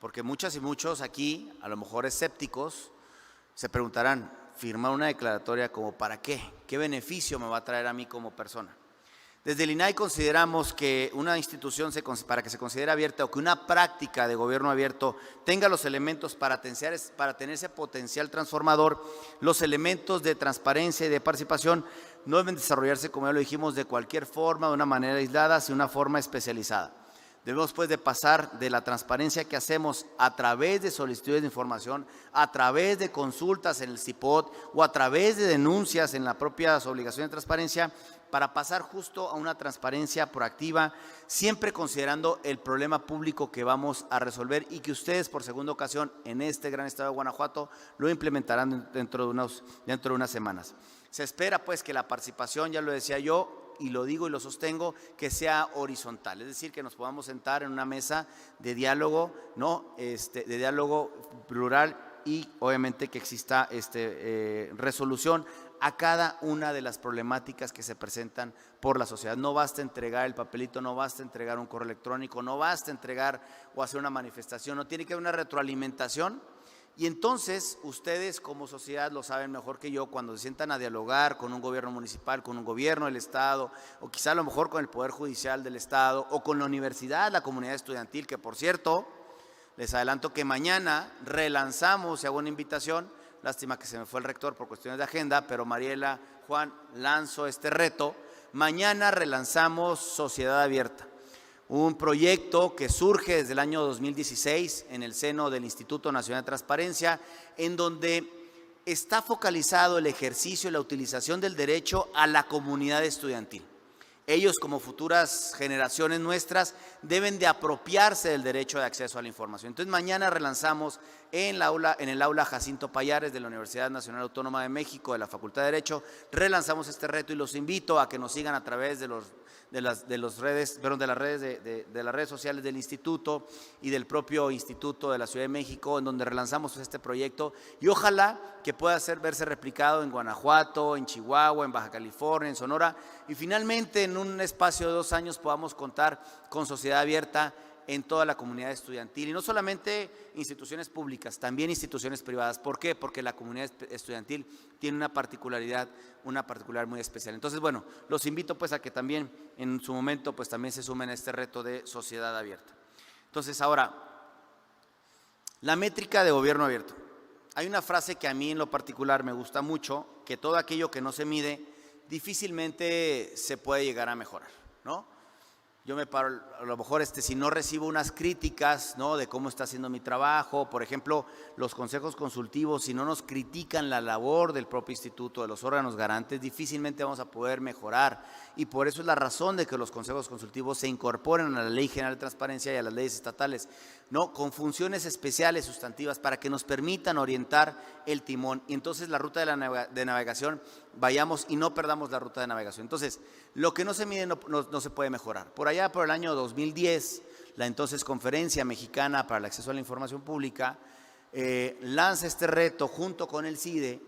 Porque muchas y muchos aquí, a lo mejor escépticos, Se preguntarán, ¿firmar una declaratoria como para qué? ¿Qué beneficio me va a traer a mí como persona? Desde el INAI consideramos que una institución, para que se considere abierta o que una práctica de gobierno abierto tenga los elementos para tener ese potencial transformador, los elementos de transparencia y de participación no deben desarrollarse, como ya lo dijimos, de cualquier forma, de una manera aislada, sino de una forma especializada. Debemos pues de pasar de la transparencia que hacemos a través de solicitudes de información, a través de consultas en el CIPOD o a través de denuncias en las propias obligaciones de transparencia, para pasar justo a una transparencia proactiva, siempre considerando el problema público que vamos a resolver y que ustedes por segunda ocasión en este gran estado de Guanajuato lo implementarán dentro de unas semanas. Se espera pues que la participación, ya lo decía yo, y lo digo y lo sostengo, que sea horizontal, es decir, que nos podamos sentar en una mesa de diálogo, ¿no? De diálogo plural y obviamente que exista resolución a cada una de las problemáticas que se presentan por la sociedad. No basta entregar el papelito, no basta entregar un correo electrónico, no basta entregar o hacer una manifestación, no tiene que haber una retroalimentación. Y entonces ustedes como sociedad lo saben mejor que yo, cuando se sientan a dialogar con un gobierno municipal, con un gobierno del estado, o quizá a lo mejor con el Poder Judicial del estado, o con la universidad, la comunidad estudiantil, que por cierto, les adelanto que mañana relanzamos, y hago una invitación, lástima que se me fue el rector por cuestiones de agenda, pero Mariela, Juan, lanzo este reto. Mañana relanzamos Sociedad Abierta, un proyecto que surge desde el año 2016 en el seno del Instituto Nacional de Transparencia, en donde está focalizado el ejercicio y la utilización del derecho a la comunidad estudiantil. Ellos, como futuras generaciones nuestras, deben de apropiarse del derecho de acceso a la información. Entonces, mañana relanzamos en el aula Jacinto Pallares de la Universidad Nacional Autónoma de México, de la Facultad de Derecho, relanzamos este reto y los invito a que nos sigan a través de las redes sociales del instituto y del propio Instituto de la Ciudad de México, en donde relanzamos este proyecto y ojalá que pueda verse replicado en Guanajuato, en Chihuahua, en Baja California, en Sonora, y finalmente en un espacio de 2 años podamos contar con Sociedad Abierta en toda la comunidad estudiantil, y no solamente instituciones públicas, también instituciones privadas. ¿Por qué? Porque la comunidad estudiantil tiene una particularidad muy especial. Entonces, bueno, los invito pues a que también en su momento pues también se sumen a este reto de Sociedad Abierta. Entonces, ahora, la métrica de gobierno abierto. Hay una frase que a mí en lo particular me gusta mucho, que todo aquello que no se mide difícilmente se puede llegar a mejorar, ¿no? Yo me paro, a lo mejor si no recibo unas críticas, ¿no?, de cómo está haciendo mi trabajo, por ejemplo, los consejos consultivos, si no nos critican la labor del propio instituto, de los órganos garantes, difícilmente vamos a poder mejorar. Y por eso es la razón de que los consejos consultivos se incorporen a la Ley General de Transparencia y a las leyes estatales, ¿no?, con funciones especiales sustantivas para que nos permitan orientar el timón. Y entonces la ruta de navegación, vayamos y no perdamos la ruta de navegación. Entonces, lo que no se mide no se puede mejorar. Por allá, por el año 2010, la entonces Conferencia Mexicana para el Acceso a la Información Pública lanza este reto junto con el CIDE,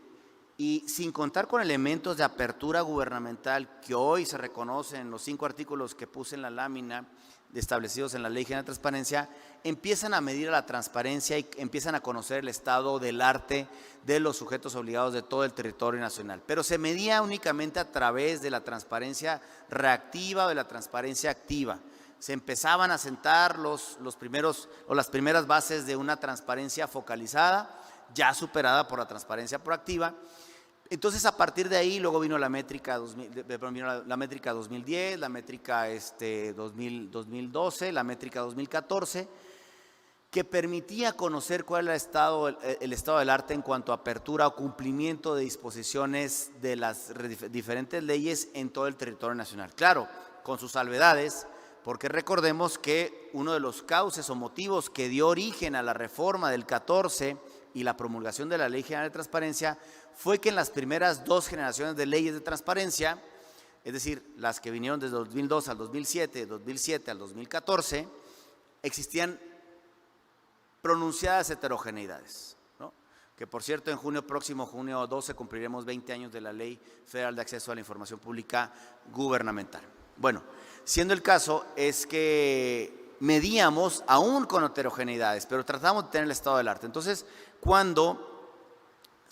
y sin contar con elementos de apertura gubernamental que hoy se reconocen en los 5 artículos que puse en la lámina establecidos en la Ley General de Transparencia, empiezan a medir a la transparencia y empiezan a conocer el estado del arte de los sujetos obligados de todo el territorio nacional. Pero se medía únicamente a través de la transparencia reactiva o de la transparencia activa. Se empezaban a sentar las primeras bases de una transparencia focalizada, ya superada por la transparencia proactiva. Entonces, a partir de ahí, luego vino la métrica 2010, la métrica 2012, la métrica 2014, que permitía conocer cuál era el estado del arte en cuanto a apertura o cumplimiento de disposiciones de las diferentes leyes en todo el territorio nacional. Claro, con sus salvedades, porque recordemos que uno de los cauces o motivos que dio origen a la reforma del 14 y la promulgación de la Ley General de Transparencia fue que en las primeras 2 generaciones de leyes de transparencia, es decir, las que vinieron desde 2002 al 2007, 2007 al 2014, existían pronunciadas heterogeneidades, ¿no? Que por cierto, en próximo junio 12, cumpliremos 20 años de la Ley Federal de Acceso a la Información Pública Gubernamental. Bueno, siendo el caso es que medíamos aún con heterogeneidades, pero tratamos de tener el estado del arte. Entonces, cuando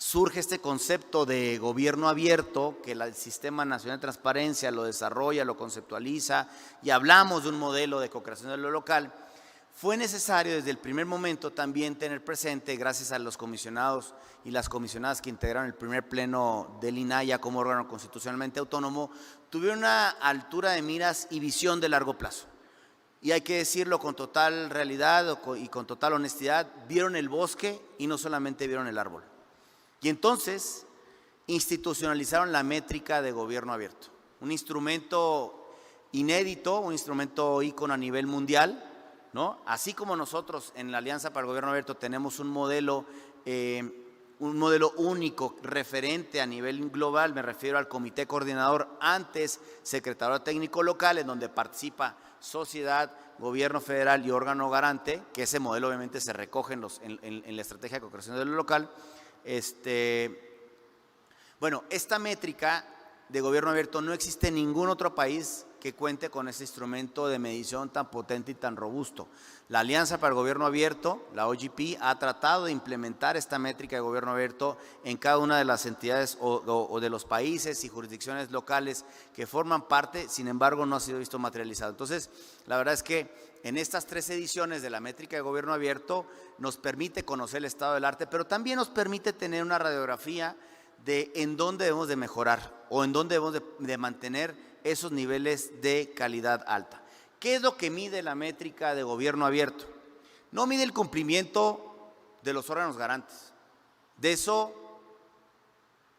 surge este concepto de gobierno abierto, que el Sistema Nacional de Transparencia lo desarrolla, lo conceptualiza, y hablamos de un modelo de co-creación de lo local, fue necesario desde el primer momento también tener presente, gracias a los comisionados y las comisionadas que integraron el primer pleno del INAI como órgano constitucionalmente autónomo, tuvieron una altura de miras y visión de largo plazo. Y hay que decirlo con total realidad y con total honestidad, vieron el bosque y no solamente vieron el árbol. Y entonces institucionalizaron la métrica de gobierno abierto, un instrumento inédito, un instrumento ícono a nivel mundial, ¿no? Así como nosotros en la Alianza para el Gobierno Abierto tenemos un modelo único, referente a nivel global, me refiero al Comité Coordinador, antes Secretariado Técnico Local, en donde participa sociedad, gobierno federal y órgano garante, que ese modelo obviamente se recoge en la estrategia de co-creación de lo local. Bueno, esta métrica de gobierno abierto no existe en ningún otro país que cuente con ese instrumento de medición tan potente y tan robusto. La Alianza para el Gobierno Abierto, la OGP, ha tratado de implementar esta métrica de gobierno abierto en cada una de las entidades o de los países y jurisdicciones locales que forman parte, sin embargo no ha sido visto materializado. Entonces, la verdad es que en estas 3 ediciones de la métrica de gobierno abierto nos permite conocer el estado del arte, pero también nos permite tener una radiografía de en dónde debemos de mejorar o en dónde debemos de mantener esos niveles de calidad alta. ¿Qué es lo que mide la métrica de gobierno abierto? No mide el cumplimiento de los órganos garantes. De eso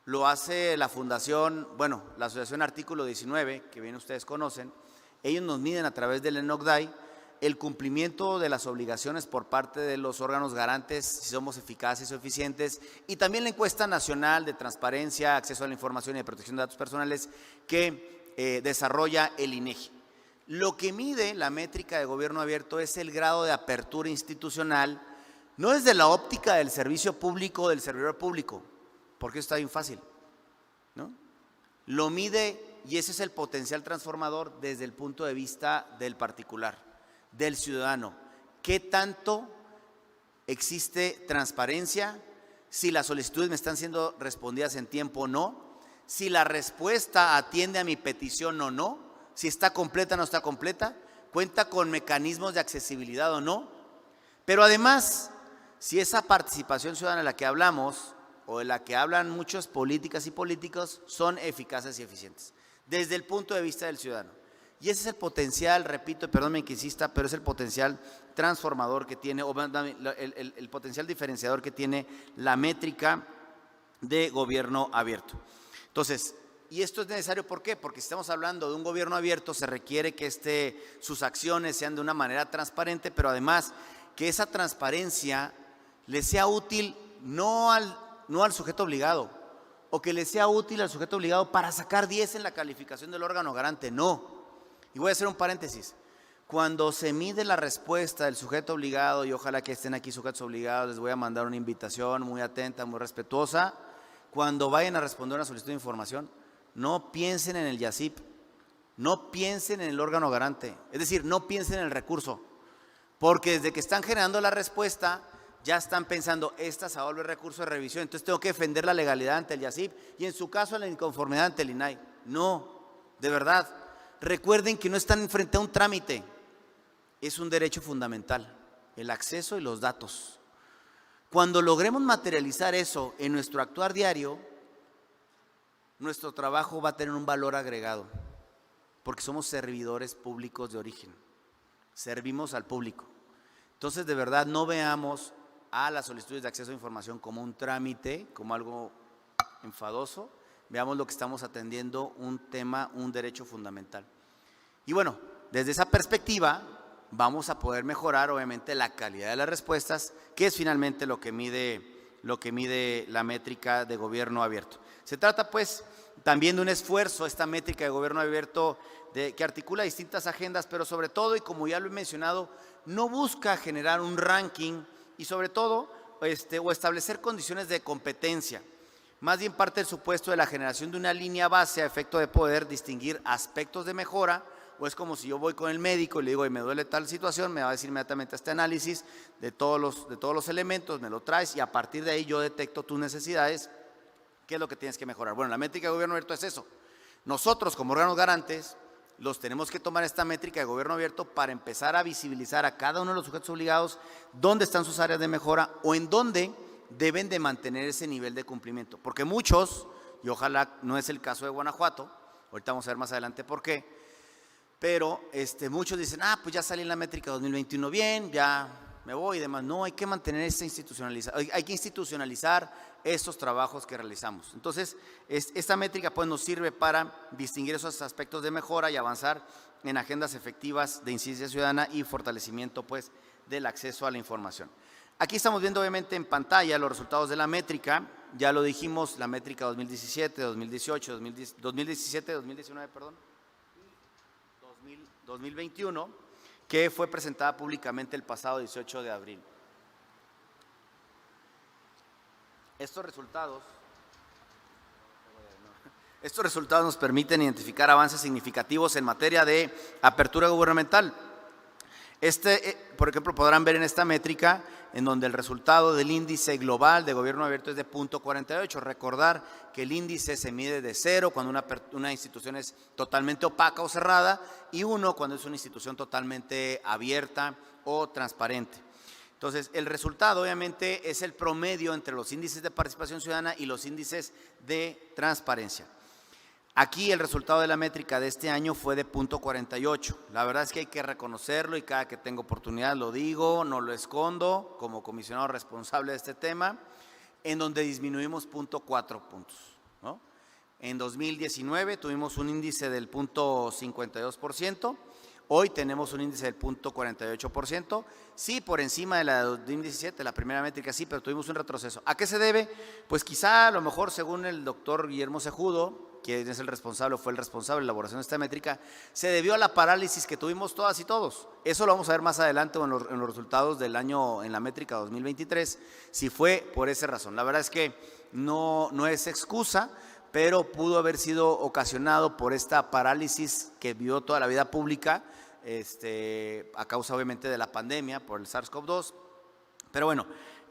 lo hace la fundación, bueno, la asociación Artículo 19, que bien ustedes conocen. Ellos nos miden a través del ENOCDAI el cumplimiento de las obligaciones por parte de los órganos garantes, si somos eficaces o eficientes, y también la encuesta nacional de transparencia, acceso a la información y de protección de datos personales que desarrolla el INEGI. Lo que mide la métrica de gobierno abierto es el grado de apertura institucional, no desde la óptica del servicio público o del servidor público, porque eso está bien fácil, ¿no? Lo mide, y ese es el potencial transformador desde el punto de vista del particular, del ciudadano. ¿Qué tanto existe transparencia? Si las solicitudes me están siendo respondidas en tiempo o no, si la respuesta atiende a mi petición o no, si está completa o no está completa, cuenta con mecanismos de accesibilidad o no, pero además, si esa participación ciudadana de la que hablamos o de la que hablan muchas políticas y políticos son eficaces y eficientes, desde el punto de vista del ciudadano. Y ese es el potencial, repito, perdónme que insista, pero es el potencial transformador que tiene, o el potencial diferenciador que tiene la métrica de gobierno abierto. Entonces, y esto es necesario, ¿por qué? Porque si estamos hablando de un gobierno abierto, se requiere que sus acciones sean de una manera transparente, pero además que esa transparencia le sea útil no al sujeto obligado, o que le sea útil al sujeto obligado para sacar 10 en la calificación del órgano garante, no. Y voy a hacer un paréntesis. Cuando se mide la respuesta del sujeto obligado, y ojalá que estén aquí sujetos obligados, les voy a mandar una invitación muy atenta, muy respetuosa. Cuando vayan a responder una solicitud de información, no piensen en el YASIP, no piensen en el órgano garante, es decir, no piensen en el recurso, porque desde que están generando la respuesta, ya están pensando, esta se va a volver recurso de revisión, entonces tengo que defender la legalidad ante el YASIP y en su caso la inconformidad ante el INAI. No, de verdad, recuerden que no están frente a un trámite, es un derecho fundamental, el acceso y los datos. Cuando logremos materializar eso en nuestro actuar diario, nuestro trabajo va a tener un valor agregado, porque somos servidores públicos de origen, servimos al público. Entonces, de verdad, no veamos a las solicitudes de acceso a información como un trámite, como algo enfadoso, veamos lo que estamos atendiendo, un tema, un derecho fundamental. Y bueno, desde esa perspectiva vamos a poder mejorar obviamente la calidad de las respuestas, que es finalmente lo que mide la métrica de gobierno abierto. Se trata pues también de un esfuerzo, esta métrica de gobierno abierto que articula distintas agendas, pero sobre todo, y como ya lo he mencionado, no busca generar un ranking y sobre todo o establecer condiciones de competencia. Más bien parte del supuesto de la generación de una línea base a efecto de poder distinguir aspectos de mejora o es como si yo voy con el médico y le digo, me duele tal situación, me va a decir inmediatamente este análisis de todos los elementos, me lo traes y a partir de ahí yo detecto tus necesidades, qué es lo que tienes que mejorar. Bueno, la métrica de gobierno abierto es eso. Nosotros como órganos garantes los tenemos que tomar esta métrica de gobierno abierto para empezar a visibilizar a cada uno de los sujetos obligados dónde están sus áreas de mejora o en dónde deben de mantener ese nivel de cumplimiento. Porque muchos, y ojalá no es el caso de Guanajuato, ahorita vamos a ver más adelante por qué, pero muchos dicen, pues ya salí en la métrica 2021 bien, ya me voy y demás. No, hay que mantener esta hay que institucionalizar estos trabajos que realizamos. Entonces, esta métrica pues nos sirve para distinguir esos aspectos de mejora y avanzar en agendas efectivas de incidencia ciudadana y fortalecimiento pues del acceso a la información. Aquí estamos viendo obviamente en pantalla los resultados de la métrica, ya lo dijimos, la métrica 2017, 2018, 2017, 2019, perdón, 2021, que fue presentada públicamente el pasado 18 de abril. Estos resultados nos permiten identificar avances significativos en materia de apertura gubernamental. Por ejemplo, podrán ver en esta métrica en donde el resultado del índice global de gobierno abierto es de 0.48. Recordar que el índice se mide de 0 cuando una institución es totalmente opaca o cerrada y 1 cuando es una institución totalmente abierta o transparente. Entonces, el resultado obviamente es el promedio entre los índices de participación ciudadana y los índices de transparencia. Aquí el resultado de la métrica de este año fue de 0.48. La verdad es que hay que reconocerlo y cada que tengo oportunidad lo digo, no lo escondo como comisionado responsable de este tema, en donde disminuimos 0.4 puntos, ¿no? En 2019 tuvimos un índice del 0.52%. Hoy tenemos un índice del 0.48%, sí por encima de la de 2017, la primera métrica sí, pero tuvimos un retroceso. ¿A qué se debe? Pues quizá a lo mejor según el doctor Guillermo Cejudo, quien es el responsable o fue el responsable de la elaboración de esta métrica, se debió a la parálisis que tuvimos todas y todos. Eso lo vamos a ver más adelante en los resultados del año en la métrica 2023, si fue por esa razón. La verdad es que no es excusa, pero pudo haber sido ocasionado por esta parálisis que vio toda la vida pública, a causa obviamente de la pandemia por el SARS-CoV-2. Pero bueno,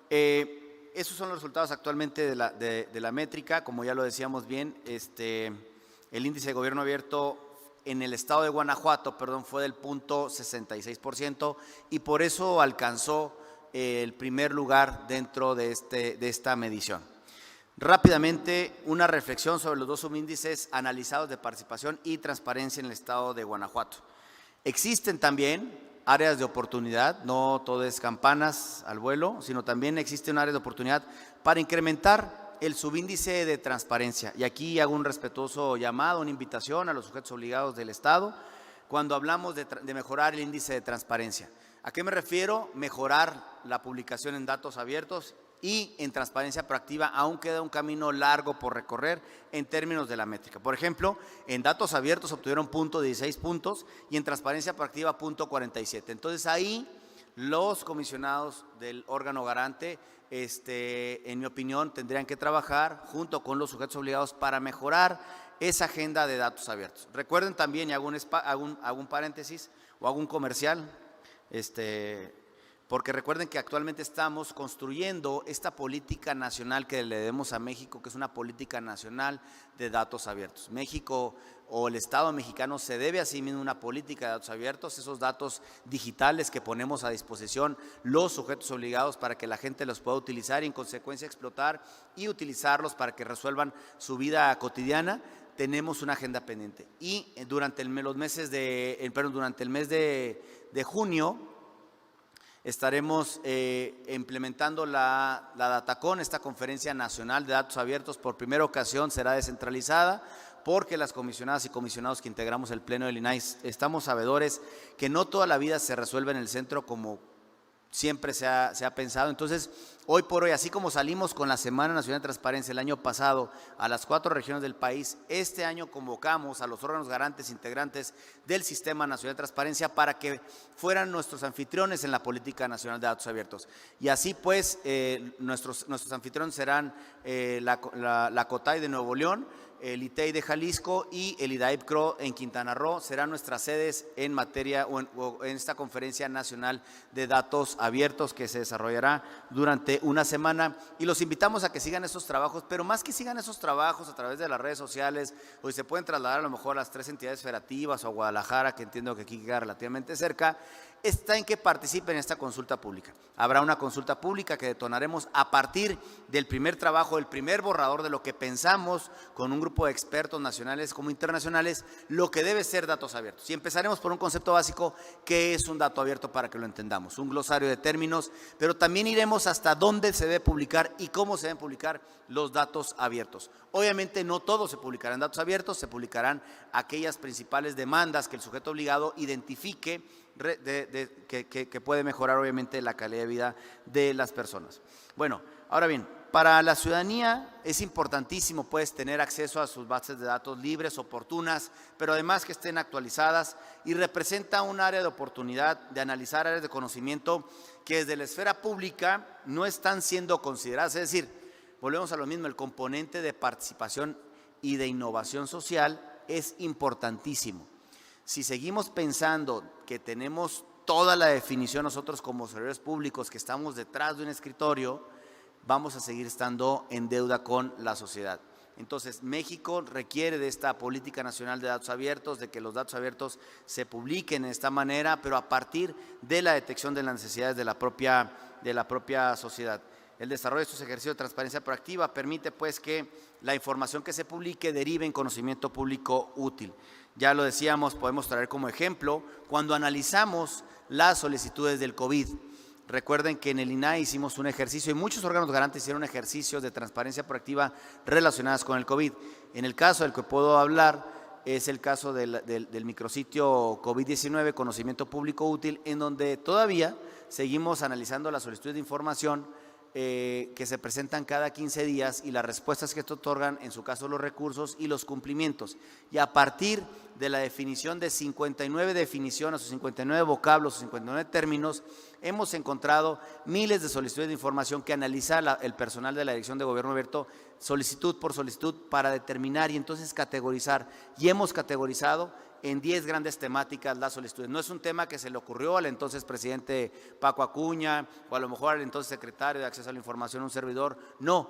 esos son los resultados actualmente de la métrica. Como ya lo decíamos bien, el índice de gobierno abierto en el estado de Guanajuato, fue del 0.66% y por eso alcanzó el primer lugar dentro de esta medición. Rápidamente, una reflexión sobre los dos subíndices analizados de participación y transparencia en el estado de Guanajuato. Existen también áreas de oportunidad, no todo es campanas al vuelo, sino también existe un área de oportunidad para incrementar el subíndice de transparencia. Y aquí hago un respetuoso llamado, una invitación a los sujetos obligados del Estado cuando hablamos de mejorar el índice de transparencia. ¿A qué me refiero? Mejorar la publicación en datos abiertos y en transparencia proactiva, aún queda un camino largo por recorrer en términos de la métrica. Por ejemplo, en datos abiertos obtuvieron 0.16 puntos y en transparencia proactiva 0.47. Entonces ahí los comisionados del órgano garante, en mi opinión, tendrían que trabajar junto con los sujetos obligados para mejorar esa agenda de datos abiertos. Recuerden también, y hago un paréntesis o hago un comercial, porque recuerden que actualmente estamos construyendo esta política nacional que le debemos a México, que es una política nacional de datos abiertos. México o el Estado mexicano se debe a sí mismo una política de datos abiertos, esos datos digitales que ponemos a disposición los sujetos obligados para que la gente los pueda utilizar y en consecuencia explotar y utilizarlos para que resuelvan su vida cotidiana. Tenemos una agenda pendiente y durante el mes de junio estaremos implementando la DataCon, esta Conferencia Nacional de Datos Abiertos. Por primera ocasión será descentralizada porque las comisionadas y comisionados que integramos el Pleno del INAI estamos sabedores que no toda la vida se resuelve en el centro como siempre se ha pensado. Entonces, hoy por hoy, así como salimos con la Semana Nacional de Transparencia el año pasado a las 4 regiones del país, este año convocamos a los órganos garantes integrantes del Sistema Nacional de Transparencia para que fueran nuestros anfitriones en la Política Nacional de Datos Abiertos. Y así pues, nuestros anfitriones serán la COTAI de Nuevo León, el ITEI de Jalisco y el IDAIP-CRO en Quintana Roo serán nuestras sedes en materia o en esta Conferencia Nacional de Datos Abiertos que se desarrollará durante una semana, y los invitamos a que sigan esos trabajos, pero más que sigan esos trabajos a través de las redes sociales, hoy se pueden trasladar a lo mejor a las 3 entidades federativas o a Guadalajara, que entiendo que aquí queda relativamente cerca, está en que participen en esta consulta pública. Habrá una consulta pública que detonaremos a partir del primer trabajo, el primer borrador de lo que pensamos con un grupo de expertos nacionales como internacionales, lo que debe ser datos abiertos. Y empezaremos por un concepto básico, que es un dato abierto para que lo entendamos, un glosario de términos, pero también iremos hasta dónde se debe publicar y cómo se deben publicar los datos abiertos. Obviamente no todos se publicarán datos abiertos, se publicarán aquellas principales demandas que el sujeto obligado identifique que puede mejorar obviamente la calidad de vida de las personas. Bueno, ahora bien, para la ciudadanía es importantísimo pues tener acceso a sus bases de datos libres, oportunas, pero además que estén actualizadas, y representa un área de oportunidad de analizar áreas de conocimiento que desde la esfera pública no están siendo consideradas. Es decir, volvemos a lo mismo, el componente de participación y de innovación social es importantísimo. Si seguimos pensando que tenemos toda la definición nosotros como servidores públicos, que estamos detrás de un escritorio, vamos a seguir estando en deuda con la sociedad. Entonces, México requiere de esta política nacional de datos abiertos, de que los datos abiertos se publiquen de esta manera, pero a partir de la detección de las necesidades de la propia sociedad. El desarrollo de estos ejercicios de transparencia proactiva permite pues que la información que se publique derive en conocimiento público útil. Ya lo decíamos, podemos traer como ejemplo cuando analizamos las solicitudes del COVID. Recuerden que en el INAI hicimos un ejercicio y muchos órganos garantes hicieron ejercicios de transparencia proactiva relacionadas con el COVID. En el caso del que puedo hablar es el caso del micrositio COVID-19, conocimiento público útil, en donde todavía seguimos analizando las solicitudes de información que se presentan cada 15 días y las respuestas que esto otorgan, en su caso los recursos y los cumplimientos. Y a partir de la definición de 59 definiciones o 59 vocablos o 59 términos, hemos encontrado miles de solicitudes de información que analiza el personal de la Dirección de Gobierno Abierto solicitud por solicitud para determinar y entonces categorizar. Y hemos categorizado en 10 grandes temáticas las solicitudes. No es un tema que se le ocurrió al entonces presidente Paco Acuña o a lo mejor al entonces secretario de Acceso a la Información, un servidor. No,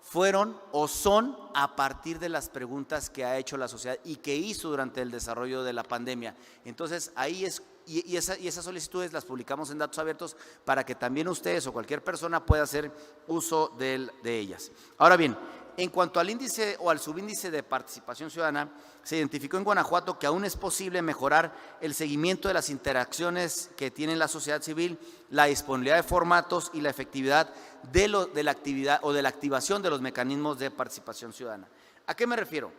fueron o son a partir de las preguntas que ha hecho la sociedad y que hizo durante el desarrollo de la pandemia. Entonces ahí es, y esas solicitudes las publicamos en datos abiertos para que también ustedes o cualquier persona pueda hacer uso de ellas. Ahora bien, en cuanto al índice o al subíndice de participación ciudadana, se identificó en Guanajuato que aún es posible mejorar el seguimiento de las interacciones que tiene la sociedad civil, la disponibilidad de formatos y la efectividad de la actividad o de la activación de los mecanismos de participación ciudadana. ¿A qué me refiero?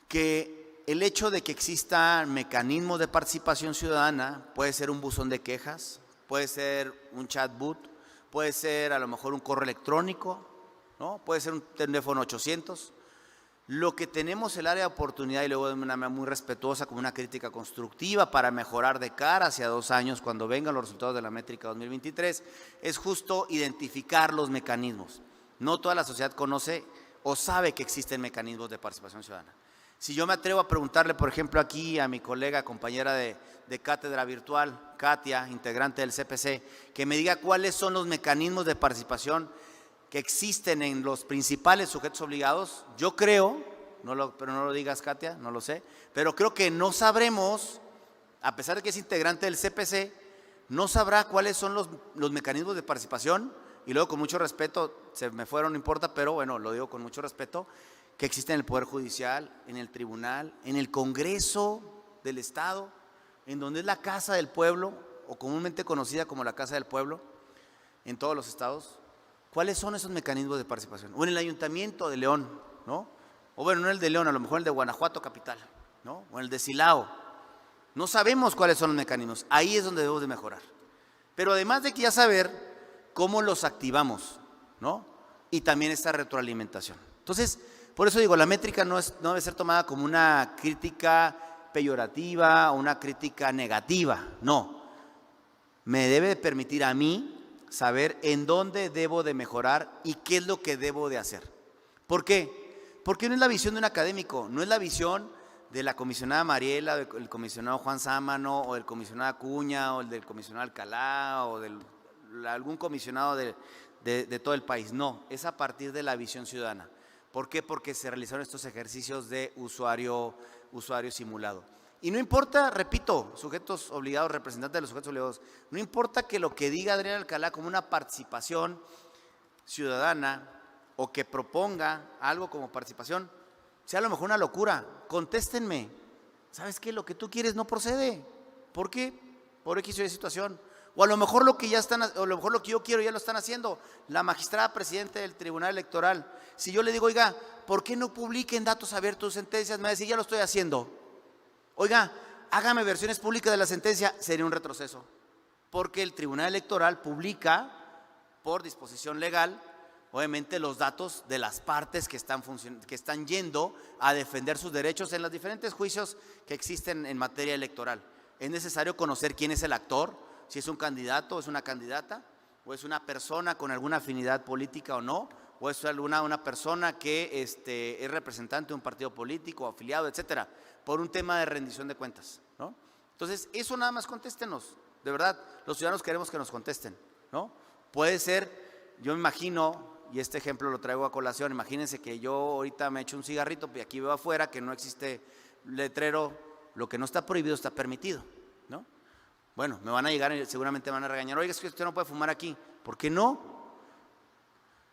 Que el hecho de que existan mecanismos de participación ciudadana puede ser un buzón de quejas, puede ser un chatbot, puede ser a lo mejor un correo electrónico, ¿no? Puede ser un teléfono 800. Lo que tenemos el área de oportunidad, y luego de una manera muy respetuosa, como una crítica constructiva para mejorar de cara hacia 2 años, cuando vengan los resultados de la métrica 2023, es justo identificar los mecanismos. No toda la sociedad conoce o sabe que existen mecanismos de participación ciudadana. Si yo me atrevo a preguntarle, por ejemplo, aquí a mi colega, compañera de cátedra virtual, Katia, integrante del CPC, que me diga cuáles son los mecanismos de participación que existen en los principales sujetos obligados, yo creo, pero no lo digas, Katia, no lo sé, pero creo que no sabremos, a pesar de que es integrante del CPC, no sabrá cuáles son los mecanismos de participación, y luego con mucho respeto, se me fueron, no importa, pero bueno, lo digo con mucho respeto, que existen en el Poder Judicial, en el Tribunal, en el Congreso del Estado, en donde es la Casa del Pueblo, o comúnmente conocida como la Casa del Pueblo, en todos los estados. ¿Cuáles son esos mecanismos de participación? O en el Ayuntamiento de León, ¿no? O bueno, no el de León, a lo mejor el de Guanajuato capital, ¿no? O el de Silao. No sabemos cuáles son los mecanismos. Ahí es donde debemos de mejorar. Pero además de que ya saber cómo los activamos, ¿no? Y también esta retroalimentación. Entonces, por eso digo, la métrica no debe ser tomada como una crítica peyorativa o una crítica negativa, no. Me debe permitir a mí saber en dónde debo de mejorar y qué es lo que debo de hacer. ¿Por qué? Porque no es la visión de un académico, no es la visión de la comisionada Mariela, del comisionado Juan Sámano, o del comisionado Acuña, o el del comisionado Alcalá, o de algún comisionado de todo el país. No, es a partir de la visión ciudadana. ¿Por qué? Porque se realizaron estos ejercicios de usuario simulado. Y no importa, repito, sujetos obligados, representantes de los sujetos obligados, no importa que lo que diga Adrián Alcalá como una participación ciudadana o que proponga algo como participación, sea a lo mejor una locura. Contéstenme. ¿Sabes qué? Lo que tú quieres no procede. ¿Por qué? Por X o Y situación. O a lo mejor lo que yo quiero ya lo están haciendo. La magistrada presidenta del Tribunal Electoral. Si yo le digo, oiga, ¿por qué no publiquen datos abiertos sentencias? Me va a decir, ya lo estoy haciendo. Oiga, hágame versiones públicas de la sentencia. Sería un retroceso. Porque el Tribunal Electoral publica, por disposición legal, obviamente los datos de las partes que están yendo a defender sus derechos en los diferentes juicios que existen en materia electoral. Es necesario conocer quién es el actor, si es un candidato o es una candidata, o es una persona con alguna afinidad política o no, o es una persona que es representante de un partido político, afiliado, etcétera, por un tema de rendición de cuentas, ¿no? Entonces, eso nada más contéstenos, de verdad, los ciudadanos queremos que nos contesten, ¿no? Puede ser, yo me imagino, y este ejemplo lo traigo a colación, imagínense que yo ahorita me echo un cigarrito y aquí veo afuera que no existe letrero, lo que no está prohibido está permitido, ¿no? Bueno, me van a llegar y seguramente me van a regañar, oiga, es que usted no puede fumar aquí. ¿Por qué no?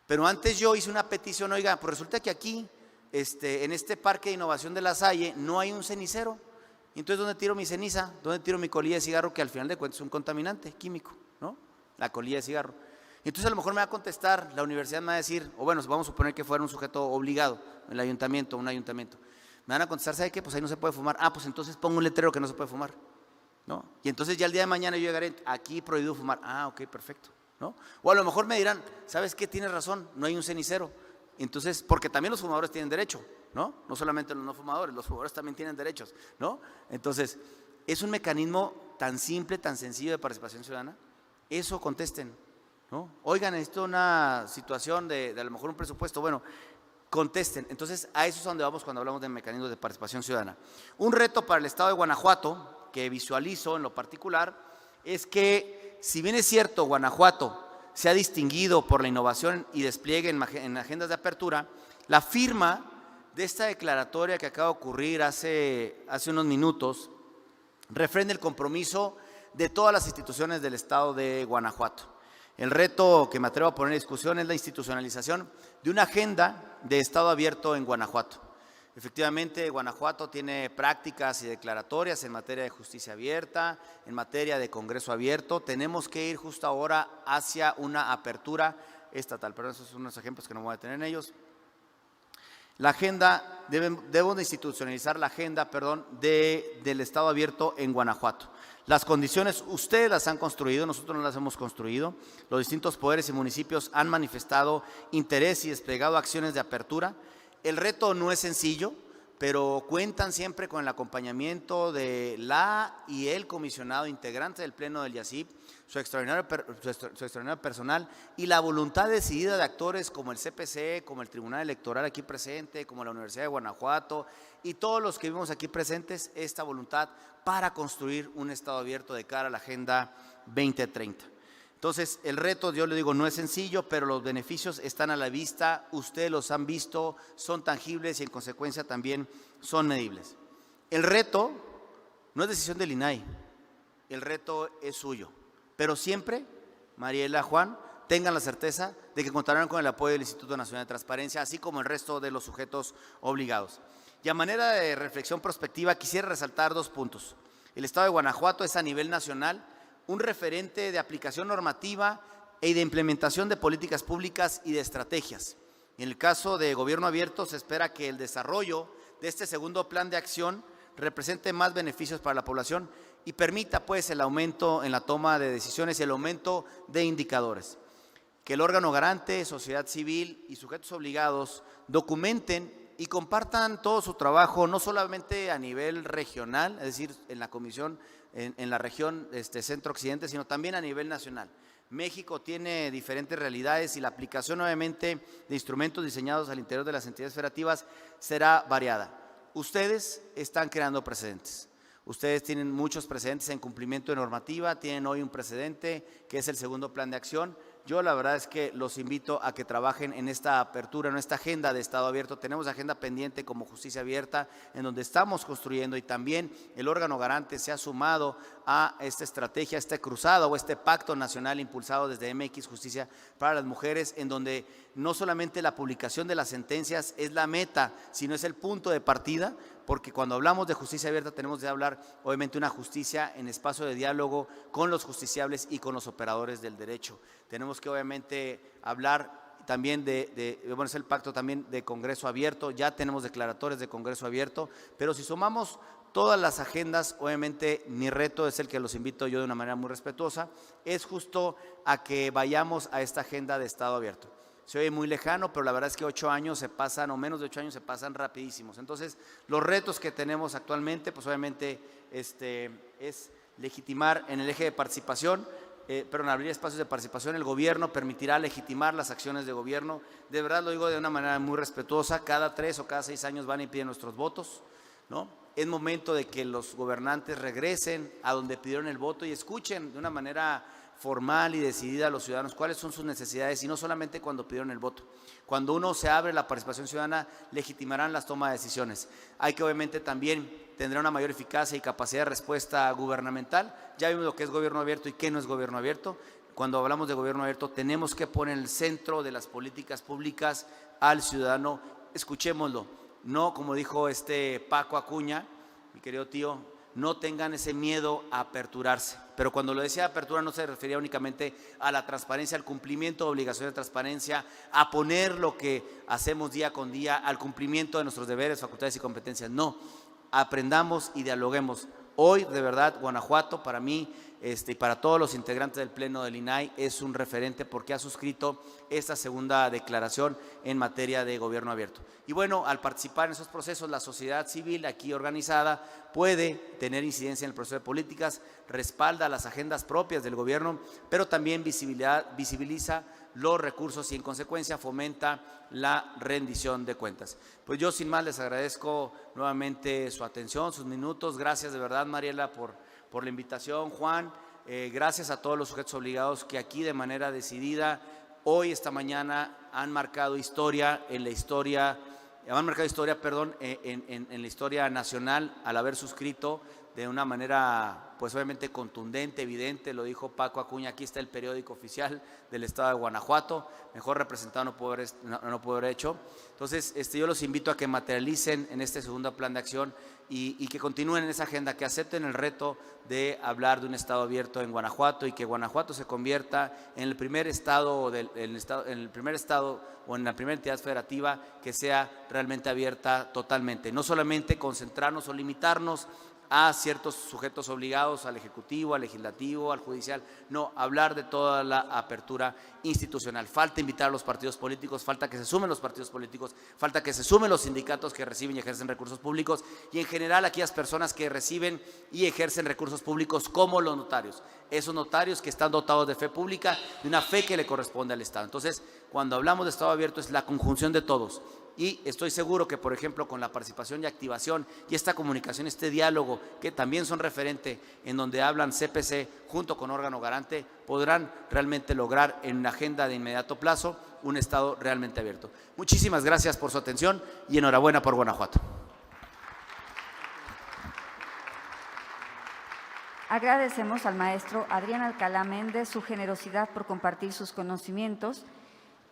Pero antes yo hice una petición, oiga, pues resulta que aquí, en este Parque de Innovación de La Salle, no hay un cenicero. Entonces, ¿dónde tiro mi ceniza? ¿Dónde tiro mi colilla de cigarro? Que al final de cuentas es un contaminante químico, ¿no? La colilla de cigarro. Entonces, a lo mejor me va a contestar, la universidad me va a decir, o bueno, vamos a suponer que fuera un sujeto obligado, el ayuntamiento, un ayuntamiento. Me van a contestar, ¿sabe qué? Pues ahí no se puede fumar. Ah, pues entonces pongo un letrero que no se puede fumar, ¿no? Y entonces ya el día de mañana yo llegaré, aquí prohibido fumar. Ah, ok, perfecto, ¿no? O a lo mejor me dirán, ¿sabes qué? Tienes razón, no hay un cenicero. Entonces, porque también los fumadores tienen derecho, ¿no? No solamente los no fumadores, los fumadores también tienen derechos, ¿no? Entonces, es un mecanismo tan simple, tan sencillo de participación ciudadana. Eso contesten, ¿no? Oigan, necesito una situación de a lo mejor un presupuesto, bueno, contesten. Entonces, a eso es a donde vamos cuando hablamos de mecanismos de participación ciudadana. Un reto para el estado de Guanajuato, que visualizo en lo particular, es que, si bien es cierto, Guanajuato se ha distinguido por la innovación y despliegue en agendas de apertura, la firma de esta declaratoria que acaba de ocurrir hace unos minutos refrenda el compromiso de todas las instituciones del estado de Guanajuato. El reto que me atrevo a poner en discusión es la institucionalización de una agenda de estado abierto en Guanajuato. Efectivamente, Guanajuato tiene prácticas y declaratorias en materia de justicia abierta, en materia de Congreso abierto. Tenemos que ir justo ahora hacia una apertura estatal, pero esos son unos ejemplos que no voy a tener en ellos. La agenda, debemos de institucionalizar la agenda, del estado abierto en Guanajuato. Las condiciones ustedes las han construido, nosotros no las hemos construido. Los distintos poderes y municipios han manifestado interés y desplegado acciones de apertura. El reto no es sencillo, pero cuentan siempre con el acompañamiento de la y el comisionado integrante del Pleno del YACIP, su extraordinario personal y la voluntad decidida de actores como el CPC, como el Tribunal Electoral aquí presente, como la Universidad de Guanajuato y todos los que vimos aquí presentes, esta voluntad para construir un estado abierto de cara a la Agenda 2030. Entonces, el reto, yo le digo, no es sencillo, pero los beneficios están a la vista, ustedes los han visto, son tangibles y en consecuencia también son medibles. El reto no es decisión del INAI, el reto es suyo, pero siempre, Mariela, Juan, tengan la certeza de que contarán con el apoyo del Instituto Nacional de Transparencia, así como el resto de los sujetos obligados. Y a manera de reflexión prospectiva, quisiera resaltar 2 puntos. El estado de Guanajuato es a nivel nacional un referente de aplicación normativa y de implementación de políticas públicas y de estrategias. En el caso de gobierno abierto, se espera que el desarrollo de este segundo plan de acción represente más beneficios para la población y permita pues el aumento en la toma de decisiones y el aumento de indicadores. Que el órgano garante, sociedad civil y sujetos obligados documenten y compartan todo su trabajo, no solamente a nivel regional, es decir, en la comisión, en la región centro-occidente, sino también a nivel nacional. México tiene diferentes realidades y la aplicación obviamente de instrumentos diseñados al interior de las entidades federativas será variada. Ustedes están creando precedentes. Ustedes tienen muchos precedentes en cumplimiento de normativa, tienen hoy un precedente que es el segundo plan de acción. Yo la verdad es que los invito a que trabajen en esta apertura, en esta agenda de Estado abierto. Tenemos agenda pendiente como Justicia Abierta, en donde estamos construyendo, y también el órgano garante se ha sumado a esta estrategia, este cruzado o este pacto nacional impulsado desde MX Justicia para las Mujeres, en donde no solamente la publicación de las sentencias es la meta, sino es el punto de partida, porque cuando hablamos de justicia abierta tenemos de hablar obviamente una justicia en espacio de diálogo con los justiciables y con los operadores del derecho. Tenemos que obviamente hablar también bueno, es el pacto también de Congreso Abierto, ya tenemos declaratorios de Congreso Abierto, pero si sumamos todas las agendas, obviamente mi reto es el que los invito yo de una manera muy respetuosa, es justo a que vayamos a esta agenda de Estado abierto. Se oye muy lejano, pero la verdad es que 8 años se pasan, o menos de 8 años se pasan rapidísimos. Entonces, los retos que tenemos actualmente, pues obviamente es legitimar en el eje de participación, abrir espacios de participación. El gobierno permitirá legitimar las acciones de gobierno. De verdad lo digo de una manera muy respetuosa, cada 3 o cada 6 años van y piden nuestros votos, ¿no? Es momento de que los gobernantes regresen a donde pidieron el voto y escuchen de una manera formal y decidida a los ciudadanos cuáles son sus necesidades, y no solamente cuando pidieron el voto. Cuando uno se abre la participación ciudadana, legitimarán las tomas de decisiones. Hay que obviamente también tendrá una mayor eficacia y capacidad de respuesta gubernamental. Ya vimos lo que es gobierno abierto y qué no es gobierno abierto. Cuando hablamos de gobierno abierto tenemos que poner en el centro de las políticas públicas al ciudadano. Escuchémoslo, no como dijo Paco Acuña, mi querido tío, no tengan ese miedo a aperturarse. Pero cuando lo decía apertura no se refería únicamente a la transparencia, al cumplimiento de obligaciones de transparencia, a poner lo que hacemos día con día, al cumplimiento de nuestros deberes, facultades y competencias. No, aprendamos y dialoguemos. Hoy, de verdad, Guanajuato para mí y para todos los integrantes del Pleno del INAI es un referente porque ha suscrito esta segunda declaración en materia de gobierno abierto. Y bueno, al participar en esos procesos, la sociedad civil aquí organizada puede tener incidencia en el proceso de políticas, respalda las agendas propias del gobierno, pero también visibiliza los recursos y en consecuencia fomenta la rendición de cuentas. Pues yo sin más les agradezco nuevamente su atención, sus minutos. Gracias de verdad, Mariela, por la invitación. Juan, gracias a todos los sujetos obligados que aquí de manera decidida hoy, esta mañana, han marcado historia en la historia, en la historia nacional al haber suscrito de una manera pues obviamente contundente, evidente. Lo dijo Paco Acuña, aquí está el periódico oficial del estado de Guanajuato, mejor representado no puedo haber hecho. Entonces yo los invito a que materialicen en este segundo plan de acción y que continúen en esa agenda, que acepten el reto de hablar de un estado abierto en Guanajuato, y que Guanajuato se convierta en el primer estado o en la primera entidad federativa que sea realmente abierta totalmente. No solamente concentrarnos o limitarnos a ciertos sujetos obligados, al Ejecutivo, al Legislativo, al Judicial, no, hablar de toda la apertura institucional. Falta invitar a los partidos políticos, falta que se sumen los partidos políticos, falta que se sumen los sindicatos que reciben y ejercen recursos públicos, y en general aquellas personas que reciben y ejercen recursos públicos como los notarios, esos notarios que están dotados de fe pública, de una fe que le corresponde al Estado. Entonces, cuando hablamos de Estado abierto es la conjunción de todos. Y estoy seguro que, por ejemplo, con la participación y activación y esta comunicación, este diálogo, que también son referente en donde hablan CPC junto con órgano garante, podrán realmente lograr en una agenda de inmediato plazo un Estado realmente abierto. Muchísimas gracias por su atención y enhorabuena por Guanajuato. Agradecemos al maestro Adrián Alcalá Méndez su generosidad por compartir sus conocimientos.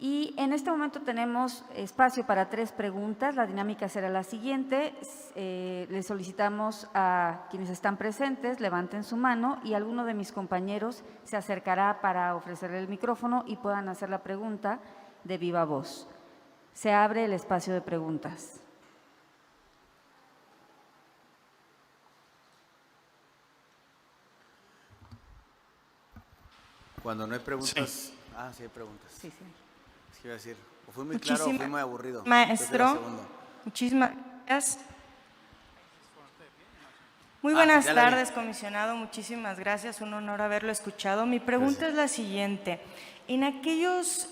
Y en este momento tenemos espacio para 3 preguntas. La dinámica será la siguiente. Les solicitamos a quienes están presentes, levanten su mano y alguno de mis compañeros se acercará para ofrecerle el micrófono y puedan hacer la pregunta de viva voz. Se abre el espacio de preguntas. Cuando no hay preguntas… Sí. Sí hay preguntas. Sí. ¿Qué iba a decir? ¿O fui muy claro o fui muy aburrido? Maestro, muchísimas gracias. Muy buenas ya la vi. tardes, comisionado. Muchísimas gracias. Un honor haberlo escuchado. Mi pregunta es la siguiente. En aquellos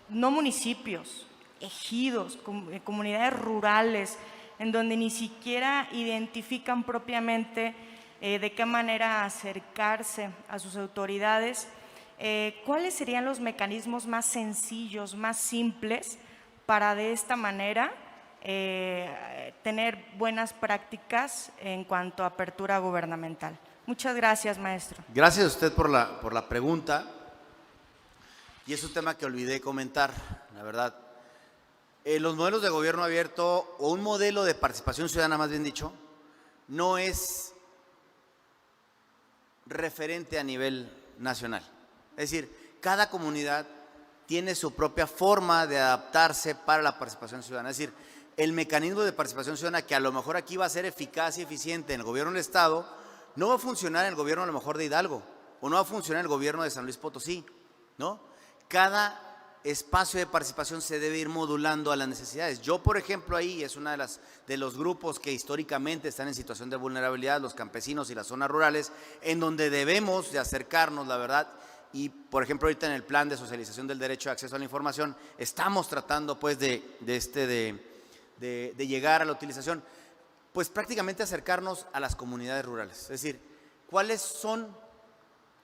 no municipios, ejidos, comunidades rurales, en donde ni siquiera identifican propiamente de qué manera acercarse a sus autoridades, ¿cuáles serían los mecanismos más sencillos, más simples para de esta manera tener buenas prácticas en cuanto a apertura gubernamental? Muchas gracias, maestro. Gracias a usted por la pregunta. Y es un tema que olvidé comentar, la verdad. Los modelos de gobierno abierto, o un modelo de participación ciudadana, más bien dicho, no es referente a nivel nacional. Es decir, cada comunidad tiene su propia forma de adaptarse para la participación ciudadana. Es decir, el mecanismo de participación ciudadana, que a lo mejor aquí va a ser eficaz y eficiente en el gobierno del Estado, no va a funcionar en el gobierno a lo mejor de Hidalgo, o no va a funcionar en el gobierno de San Luis Potosí, ¿no? Cada espacio de participación se debe ir modulando a las necesidades. Yo, por ejemplo, ahí es una de los grupos que históricamente están en situación de vulnerabilidad, los campesinos y las zonas rurales, en donde debemos de acercarnos, la verdad. Y, por ejemplo, ahorita en el plan de socialización del derecho de acceso a la información, estamos tratando pues de llegar a la utilización, pues prácticamente acercarnos a las comunidades rurales. Es decir, ¿cuáles son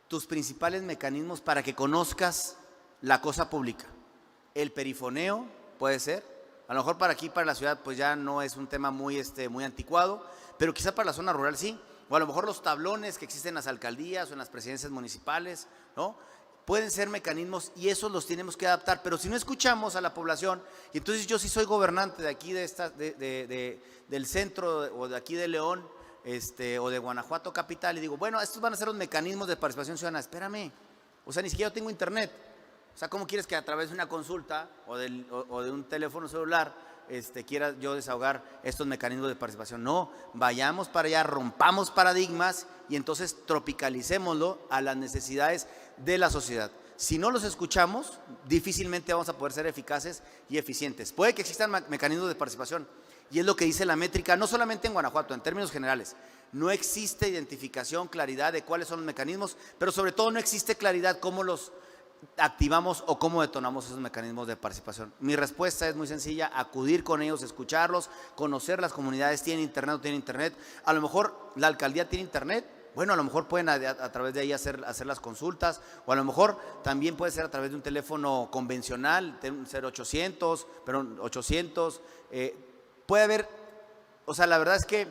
tus principales mecanismos para que conozcas la cosa pública? El perifoneo puede ser, a lo mejor para aquí, para la ciudad, pues ya no es un tema muy anticuado, pero quizá para la zona rural sí, o a lo mejor los tablones que existen en las alcaldías o en las presidencias municipales, ¿no? Pueden ser mecanismos y esos los tenemos que adaptar, pero si no escuchamos a la población, y entonces yo sí soy gobernante de aquí, del centro o de aquí de León, o de Guanajuato capital, y digo, bueno, estos van a ser los mecanismos de participación ciudadana. Espérame, o sea, ni siquiera yo tengo internet. O sea, ¿cómo quieres que a través de una consulta o de un teléfono celular quiera yo desahogar estos mecanismos de participación? No, vayamos para allá, rompamos paradigmas y entonces tropicalicémoslo a las necesidades de la sociedad. Si no los escuchamos, difícilmente vamos a poder ser eficaces y eficientes. Puede que existan mecanismos de participación, y es lo que dice la métrica, no solamente en Guanajuato, en términos generales. No existe identificación, claridad de cuáles son los mecanismos, pero sobre todo no existe claridad cómo los activamos o cómo detonamos esos mecanismos de participación. Mi respuesta es muy sencilla: acudir con ellos, escucharlos, conocer las comunidades, tienen internet o no tienen internet. A lo mejor la alcaldía tiene internet, bueno, a lo mejor pueden a través de ahí hacer las consultas, o a lo mejor también puede ser a través de un teléfono convencional, un 0800, puede haber, o sea, la verdad es que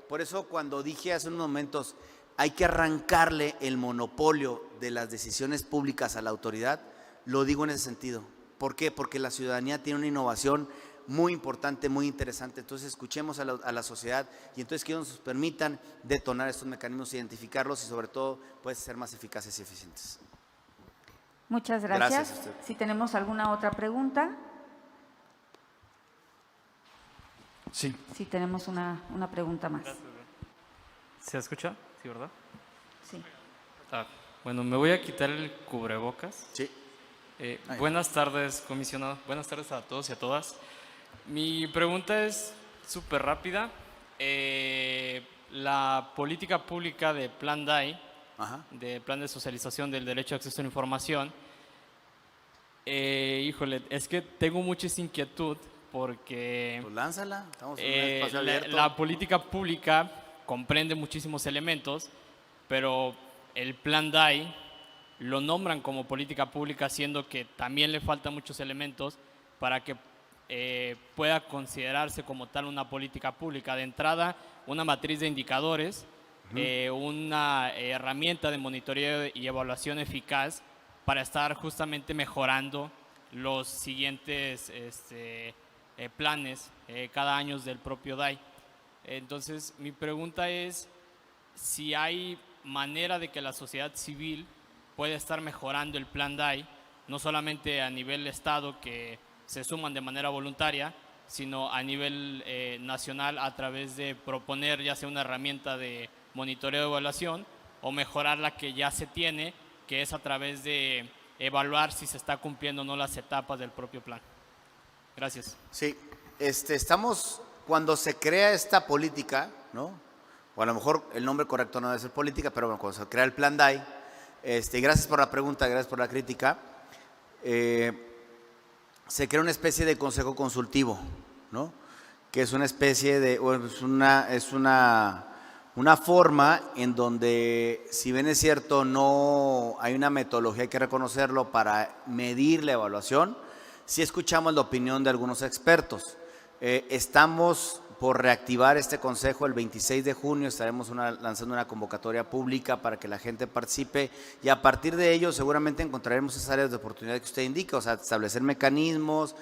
por eso cuando dije hace unos momentos, hay que arrancarle el monopolio de las decisiones públicas a la autoridad, lo digo en ese sentido. ¿Por qué? Porque la ciudadanía tiene una innovación muy importante, muy interesante. Entonces escuchemos a la sociedad y entonces que nos permitan detonar estos mecanismos, identificarlos y sobre todo pues ser más eficaces y eficientes. Muchas gracias. Gracias a usted. Si tenemos alguna otra pregunta. Sí. Sí, tenemos una pregunta más. ¿Se escucha? Sí, ¿verdad? Sí. Bueno, me voy a quitar el cubrebocas. Sí. Buenas tardes, comisionado. Buenas tardes a todos y a todas. Mi pregunta es súper rápida. La política pública de Plan DAI, de Plan de Socialización del Derecho a Acceso a la Información, híjole, es que tengo mucha inquietud porque Pues lánzala, estamos en un espacio abierto. la política pública comprende muchísimos elementos, pero el Plan DAI lo nombran como política pública, siendo que también le faltan muchos elementos para que pueda considerarse como tal una política pública. De entrada, una matriz de indicadores, una herramienta de monitoreo y evaluación eficaz para estar justamente mejorando los siguientes planes cada año del propio DAI. Entonces, mi pregunta es si hay manera de que la sociedad civil pueda estar mejorando el Plan DAI, no solamente a nivel Estado, que se suman de manera voluntaria, sino a nivel nacional a través de proponer ya sea una herramienta de monitoreo de evaluación o mejorar la que ya se tiene, que es a través de evaluar si se está cumpliendo o no las etapas del propio plan. Gracias. Sí, estamos, cuando se crea esta política, ¿no? o a lo mejor el nombre correcto no debe ser política, pero bueno, cuando se crea el Plan DAI, gracias por la pregunta, gracias por la crítica, se crea una especie de consejo consultivo, ¿no? Que es una especie de, es una forma en donde, si bien es cierto, no hay una metodología, hay que reconocerlo, para medir la evaluación, sí escuchamos la opinión de algunos expertos. Estamos por reactivar este consejo el 26 de junio, estaremos lanzando una convocatoria pública para que la gente participe y a partir de ello seguramente encontraremos esas áreas de oportunidad que usted indica, o sea, establecer mecanismos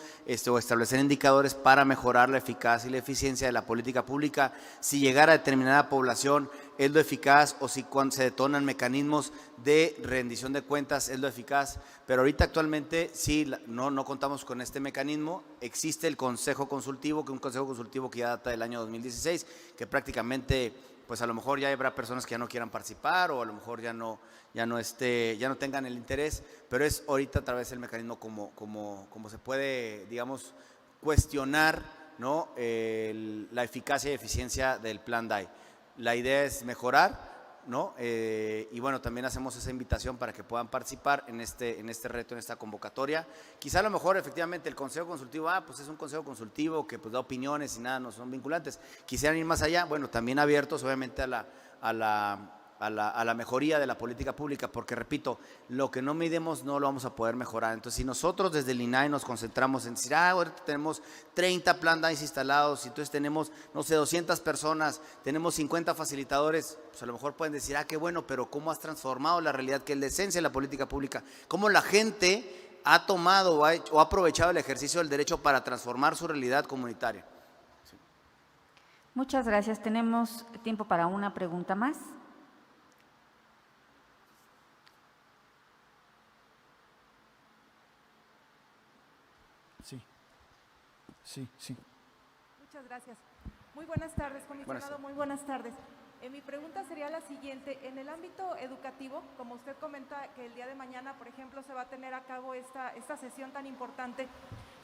o establecer indicadores para mejorar la eficacia y la eficiencia de la política pública. Si llegara a determinada población es lo eficaz, o si cuando se detonan mecanismos de rendición de cuentas es lo eficaz, pero ahorita actualmente sí, no contamos con este mecanismo. Existe el consejo consultivo, que es un consejo consultivo que ya data del año 2016, que prácticamente pues a lo mejor ya habrá personas que ya no quieran participar o a lo mejor ya no tengan el interés, pero es ahorita a través del mecanismo como se puede, digamos, cuestionar, ¿no? La eficacia y eficiencia del Plan DAI. La idea es mejorar, ¿no? Y bueno, también hacemos esa invitación para que puedan participar en este reto, en esta convocatoria. Quizá a lo mejor efectivamente el consejo consultivo, pues es un consejo consultivo que pues da opiniones y nada, no son vinculantes. Quisieran ir más allá, bueno, también abiertos obviamente a la mejoría de la política pública, porque repito, lo que no midemos no lo vamos a poder mejorar. Entonces, si nosotros desde el INAI nos concentramos en decir, ahorita tenemos 30 Plan DAI instalados, y entonces tenemos, no sé, 200 personas, tenemos 50 facilitadores, pues a lo mejor pueden decir, qué bueno, pero ¿cómo has transformado la realidad, que es la esencia de la política pública? ¿Cómo la gente ha tomado o ha aprovechado el ejercicio del derecho para transformar su realidad comunitaria? Sí. Muchas gracias. Tenemos tiempo para una pregunta más. Sí. Muchas gracias. Muy buenas tardes, comisionado. Muy buenas tardes. Mi pregunta sería la siguiente. En el ámbito educativo, como usted comenta que el día de mañana, por ejemplo, se va a tener a cabo esta sesión tan importante,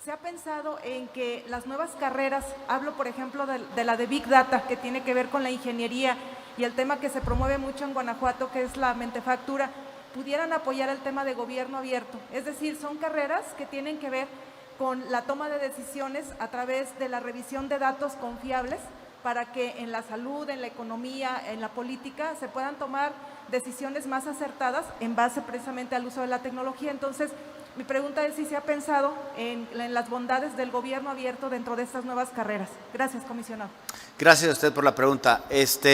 ¿se ha pensado en que las nuevas carreras, hablo por ejemplo de la de Big Data, que tiene que ver con la ingeniería y el tema que se promueve mucho en Guanajuato, que es la mentefactura, pudieran apoyar el tema de gobierno abierto? Es decir, son carreras que tienen que ver con la toma de decisiones a través de la revisión de datos confiables para que en la salud, en la economía, en la política se puedan tomar decisiones más acertadas en base precisamente al uso de la tecnología. Entonces, mi pregunta es si se ha pensado en las bondades del gobierno abierto dentro de estas nuevas carreras. Gracias, comisionado. Gracias a usted por la pregunta.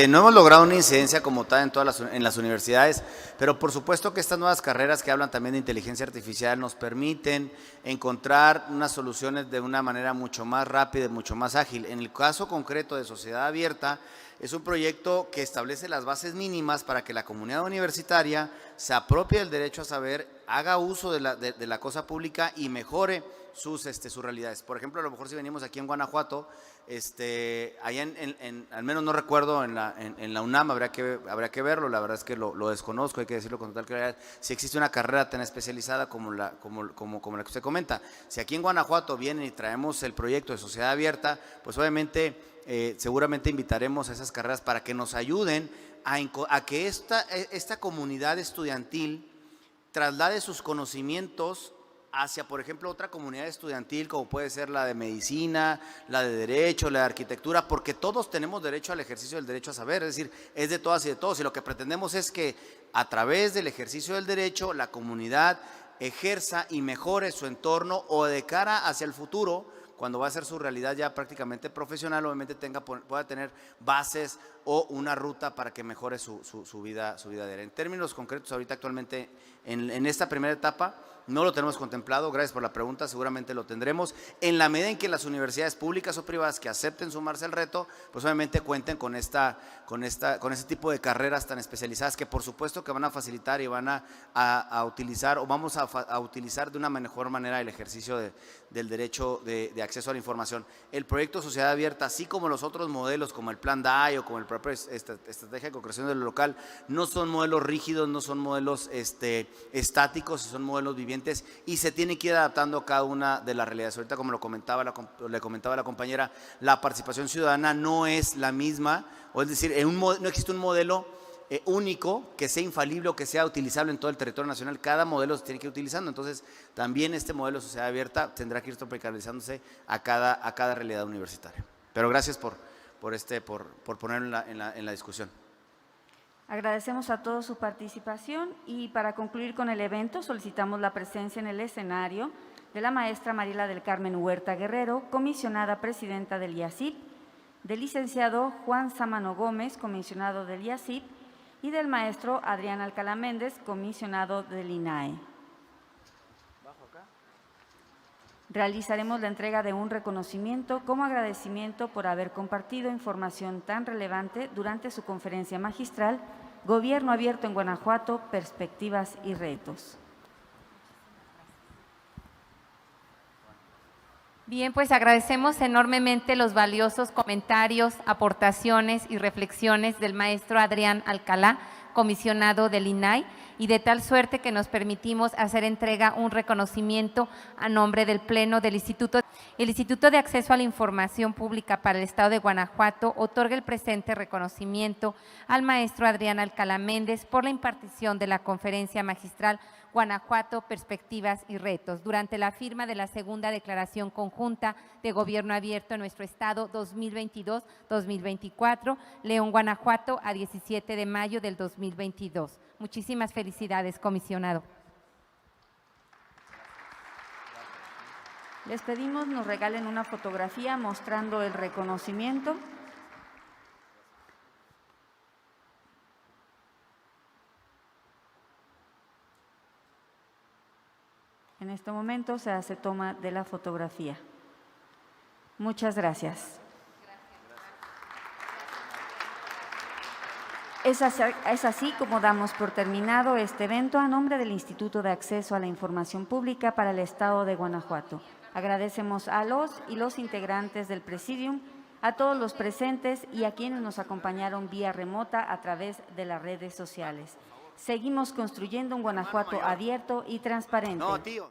No hemos logrado una incidencia como tal en las universidades, pero por supuesto que estas nuevas carreras que hablan también de inteligencia artificial nos permiten encontrar unas soluciones de una manera mucho más rápida y mucho más ágil. En el caso concreto de Sociedad Abierta, es un proyecto que establece las bases mínimas para que la comunidad universitaria se apropie del derecho a saber, haga uso de la cosa pública y mejore sus realidades. Por ejemplo, a lo mejor si venimos aquí en Guanajuato, allá al menos no recuerdo, en la UNAM, habría que verlo, la verdad es que lo desconozco, hay que decirlo con total claridad, si existe una carrera tan especializada como la que usted comenta. Si aquí en Guanajuato vienen y traemos el proyecto de Sociedad Abierta, pues obviamente seguramente invitaremos a esas carreras para que nos ayuden a que esta comunidad estudiantil traslade sus conocimientos hacia, por ejemplo, otra comunidad estudiantil como puede ser la de medicina, la de derecho, la de arquitectura, porque todos tenemos derecho al ejercicio del derecho a saber, es decir, es de todas y de todos, y lo que pretendemos es que a través del ejercicio del derecho la comunidad ejerza y mejore su entorno, o de cara hacia el futuro, cuando va a ser su realidad ya prácticamente profesional, obviamente pueda tener bases o una ruta para que mejore su vida diaria. En términos concretos, ahorita actualmente en esta primera etapa no lo tenemos contemplado. Gracias por la pregunta, seguramente lo tendremos. En la medida en que las universidades públicas o privadas que acepten sumarse al reto, pues obviamente cuenten con ese tipo de carreras tan especializadas que por supuesto que van a facilitar y van a utilizar, o vamos a utilizar de una mejor manera el ejercicio del derecho de acceso a la información. El proyecto Sociedad Abierta, así como los otros modelos como el Plan DAI o como el propia estrategia de concreción de lo local, no son modelos rígidos, no son modelos estáticos, son modelos vivientes y se tiene que ir adaptando a cada una de las realidades. Ahorita, como le comentaba la compañera, la participación ciudadana no es la misma, o es decir, no existe un modelo único, que sea infalible o que sea utilizable en todo el territorio nacional. Cada modelo se tiene que ir utilizando, entonces también este modelo de sociedad abierta tendrá que ir tropicalizándose a cada realidad universitaria. Pero gracias por ponerlo en la discusión. Agradecemos a todos su participación y para concluir con el evento solicitamos la presencia en el escenario de la maestra Mariela del Carmen Huerta Guerrero, comisionada presidenta del IACIP, del licenciado Juan Sámano Gómez, comisionado del IACIP, y del maestro Adrián Alcalá Méndez, comisionado del INAE. Realizaremos la entrega de un reconocimiento como agradecimiento por haber compartido información tan relevante durante su conferencia magistral Gobierno Abierto en Guanajuato, Perspectivas y Retos. Bien, pues agradecemos enormemente los valiosos comentarios, aportaciones y reflexiones del maestro Adrián Alcalá, comisionado del INAI, y de tal suerte que nos permitimos hacer entrega un reconocimiento a nombre del Pleno del Instituto. El Instituto de Acceso a la Información Pública para el Estado de Guanajuato otorga el presente reconocimiento al maestro Adrián Alcalá Méndez por la impartición de la conferencia magistral Guanajuato, Perspectivas y Retos, durante la firma de la segunda declaración conjunta de Gobierno Abierto en nuestro Estado 2022-2024, León, Guanajuato, a 17 de mayo del 2022. Muchísimas felicidades, comisionado. Les pedimos nos regalen una fotografía mostrando el reconocimiento. En este momento se hace toma de la fotografía. Muchas gracias. Es así como damos por terminado este evento a nombre del Instituto de Acceso a la Información Pública para el Estado de Guanajuato. Agradecemos a los y los integrantes del Presidium, a todos los presentes y a quienes nos acompañaron vía remota a través de las redes sociales. Seguimos construyendo un Guanajuato abierto y transparente. No, tío.